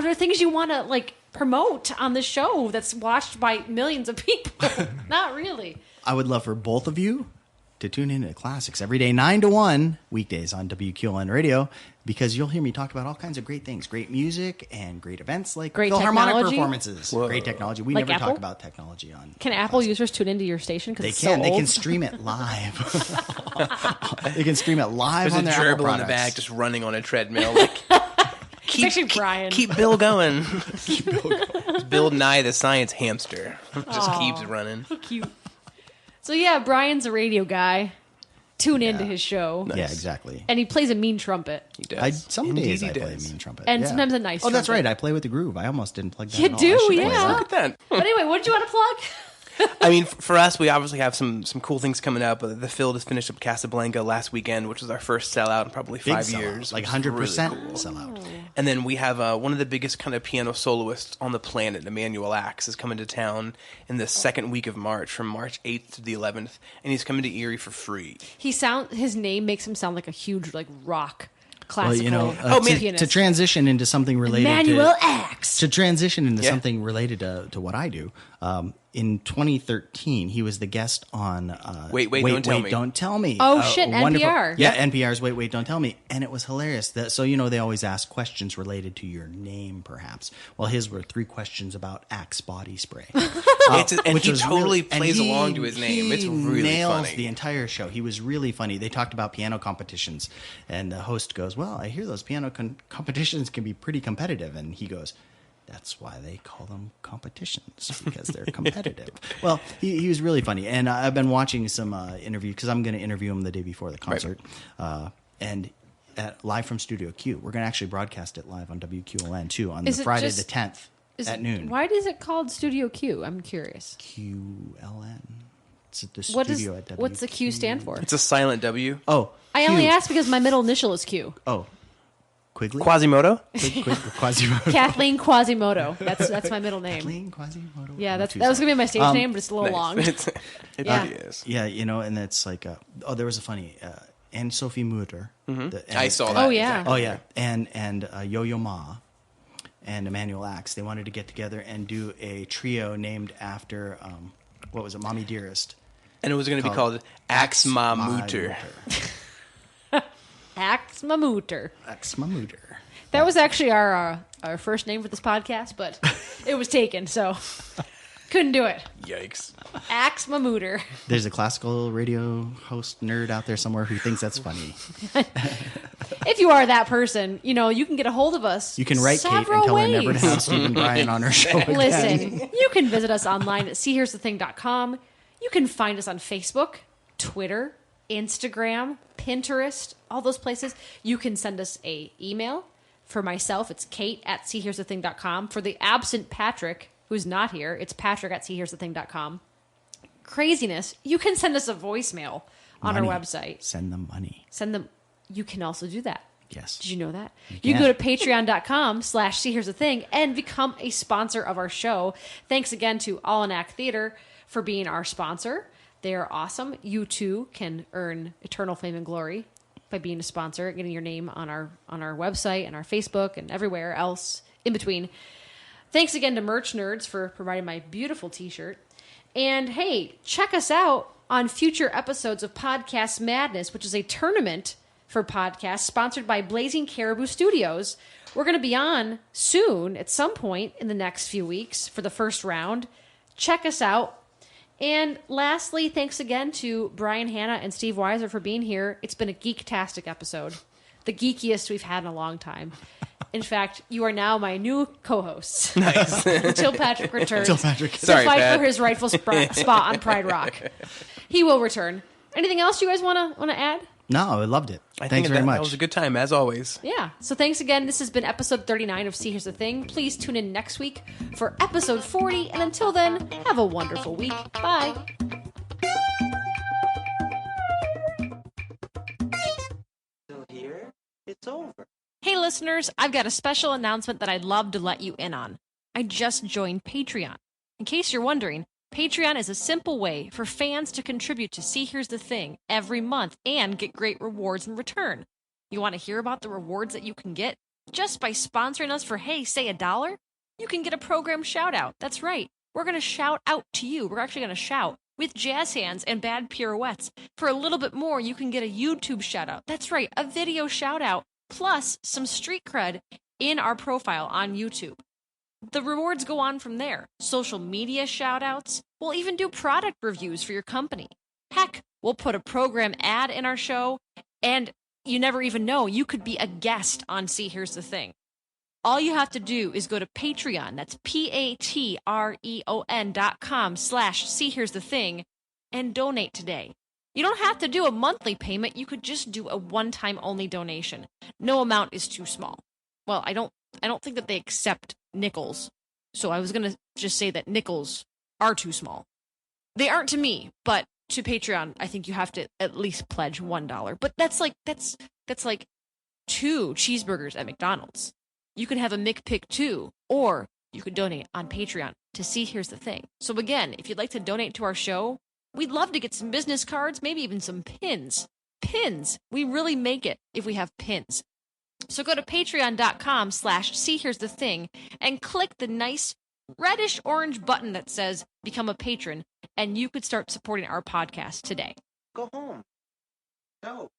there things you want to like promote on this show that's watched by millions of people? Not really. I would love for both of you to tune in to Classics every day, 9 to 1, weekdays on WQLN Radio, because you'll hear me talk about all kinds of great things, great music and great events like Great Philharmonic technology? performances. Whoa. Great technology. We Like never Apple? talk about technology on. Can Apple users tune into your station? They It's can. So They old? can stream it live. They can stream it live There's on a their Apple gerbil in the products. back just running on a treadmill. Like, It's actually Brian. keep Bill going. It's Bill Nye the Science Hamster. Just keeps running. Cute. So yeah, Brian's a radio guy. Tune into his show. Yeah, exactly. And he plays a mean trumpet. He does. Some Indeed days he I play does. mean trumpet. And yeah. sometimes a nice Oh, that's trumpet. right. I play with the groove. I almost didn't plug that You at all. I do, should play yeah. that. Look at that. But anyway, what did you want to plug? I mean, for us, we obviously have some cool things coming up. The Phil just finished up Casablanca last weekend, which was our first sellout in probably Big 5 sellout, years. like which is 100% really cool. sellout. And then we have one of the biggest kind of piano soloists on the planet, Emmanuel Axe, is coming to town in the second week of March, from March 8th to the 11th, and he's coming to Erie for free. His name makes him sound like a huge like rock Well, classical. you know, pianist. to transition into something related Emmanuel to Axe. to transition into something related to what I do. In 2013, he was the guest on Wait, Don't Tell Me. Oh, shit, wonderful- NPR. Yeah, NPR's Wait, Don't Tell Me. And it was hilarious. So, you know, they always ask questions related to your name, perhaps. Well, his were 3 questions about Axe body spray. And which he was totally and plays he- along to his name. he It's really nails funny. the entire show. He was really funny. They talked about piano competitions. And the host goes, well, I hear those piano competitions can be pretty competitive. And he goes, that's why they call them competitions, because they're competitive. Well, he was really funny. And I've been watching some interview, because I'm going to interview him the day before the concert. And live from Studio Q. We're going to actually broadcast it live on WQLN, too, on Is it Friday just- the 10th at noon. Why is it called Studio Q? I'm curious. QLN. It's at the What studio is at WQ. what's the Q stand for? It's a silent W. Oh, I Q. only asked because my middle initial is Q. Oh, Quigley? Quasimodo? Quasimodo. Kathleen Quasimodo. That's my middle name. Kathleen Quasimodo. Yeah, that Too was gonna be my stage Um, name, but it's a little long. It Yeah. really is. Yeah, you know, and it's like, there was a funny, Anne Sophie Mutter. I saw that. Oh, yeah. Oh, yeah. And Yo-Yo Ma and Emmanuel Axe, they wanted to get together and do a trio named after, what was it, Mommy Dearest. And it was going to be called Axe Ma Mutter. Axe Mamooter. Axe Mamooter. That was actually our first name for this podcast, but it was taken. So Couldn't do it. Yikes. Axe Mamooter. There's a classical radio host nerd out there somewhere who thinks that's funny. If you are that person, you can get a hold of us. You can write Kate and tell her never to have Stephen Bryan on her show again. Listen, you can visit us online at seehere'sthething.com. You can find us on Facebook, Twitter, Instagram, Pinterest, all those places. You can send us a email. For myself, it's kate@seehere'sthething.com. For the absent Patrick, who's not here, it's patrick@seehere'sthething.com. Craziness. You can send us a voicemail on our website. Send them money. You can also do that. Yes. Did you know that? You can go to patreon.com/seehere'sthething and become a sponsor of our show. Thanks again to All in Act Theater for being our sponsor. They are awesome. You too can earn eternal fame and glory by being a sponsor, getting your name on our website and our Facebook and everywhere else in between. Thanks again to Merch Nerds for providing my beautiful t-shirt. And hey, check us out on future episodes of Podcast Madness, which is a tournament for podcasts sponsored by Blazing Caribou Studios. We're going to be on soon at some point in the next few weeks for the first round. Check us out. And lastly, thanks again to Brian Hanna and Steve Weiser for being here. It's been a geek-tastic episode. The geekiest we've had in a long time. In fact, you are now my new co-hosts. Nice. Until Patrick returns. Sorry, to fight Pat. for his rightful spot on Pride Rock. He will return. Anything else you guys want to add? No, I loved it. Thanks very much. That was a good time, as always. Yeah. So thanks again. This has been episode 39 of See Here's the Thing. Please tune in next week for episode 40. And until then, have a wonderful week. Bye. So here, it's over. Hey listeners, I've got a special announcement that I'd love to let you in on. I just joined Patreon. In case you're wondering, Patreon is a simple way for fans to contribute to See Here's the Thing every month and get great rewards in return. You want to hear about the rewards that you can get? Just by sponsoring us for, hey, say $1, you can get a program shout out. That's right. We're going to shout out to you. We're actually going to shout with jazz hands and bad pirouettes. For a little bit more, you can get a YouTube shout out. That's right, a video shout out, plus some street cred in our profile on YouTube. The rewards go on from there. Social media shout-outs. We'll even do product reviews for your company. Heck, we'll put a program ad in our show, and you never even know, you could be a guest on See Here's the Thing. All you have to do is go to Patreon, that's patreon.com/See Here's the Thing, and donate today. You don't have to do a monthly payment, you could just do a one-time only donation. No amount is too small. Well, I don't think that they accept nickels. So I was going to just say that nickels are too small. They aren't to me, but to Patreon, I think you have to at least pledge $1. But that's like 2 cheeseburgers at McDonald's. You can have a McPick 2, or you could donate on Patreon to See Here's the Thing. So again, if you'd like to donate to our show, we'd love to get some business cards, maybe even some pins. Pins. We really make it if we have pins. So go to patreon.com/See Here's the Thing and click the nice reddish orange button that says Become a Patron, and you could start supporting our podcast today. Go home. Go.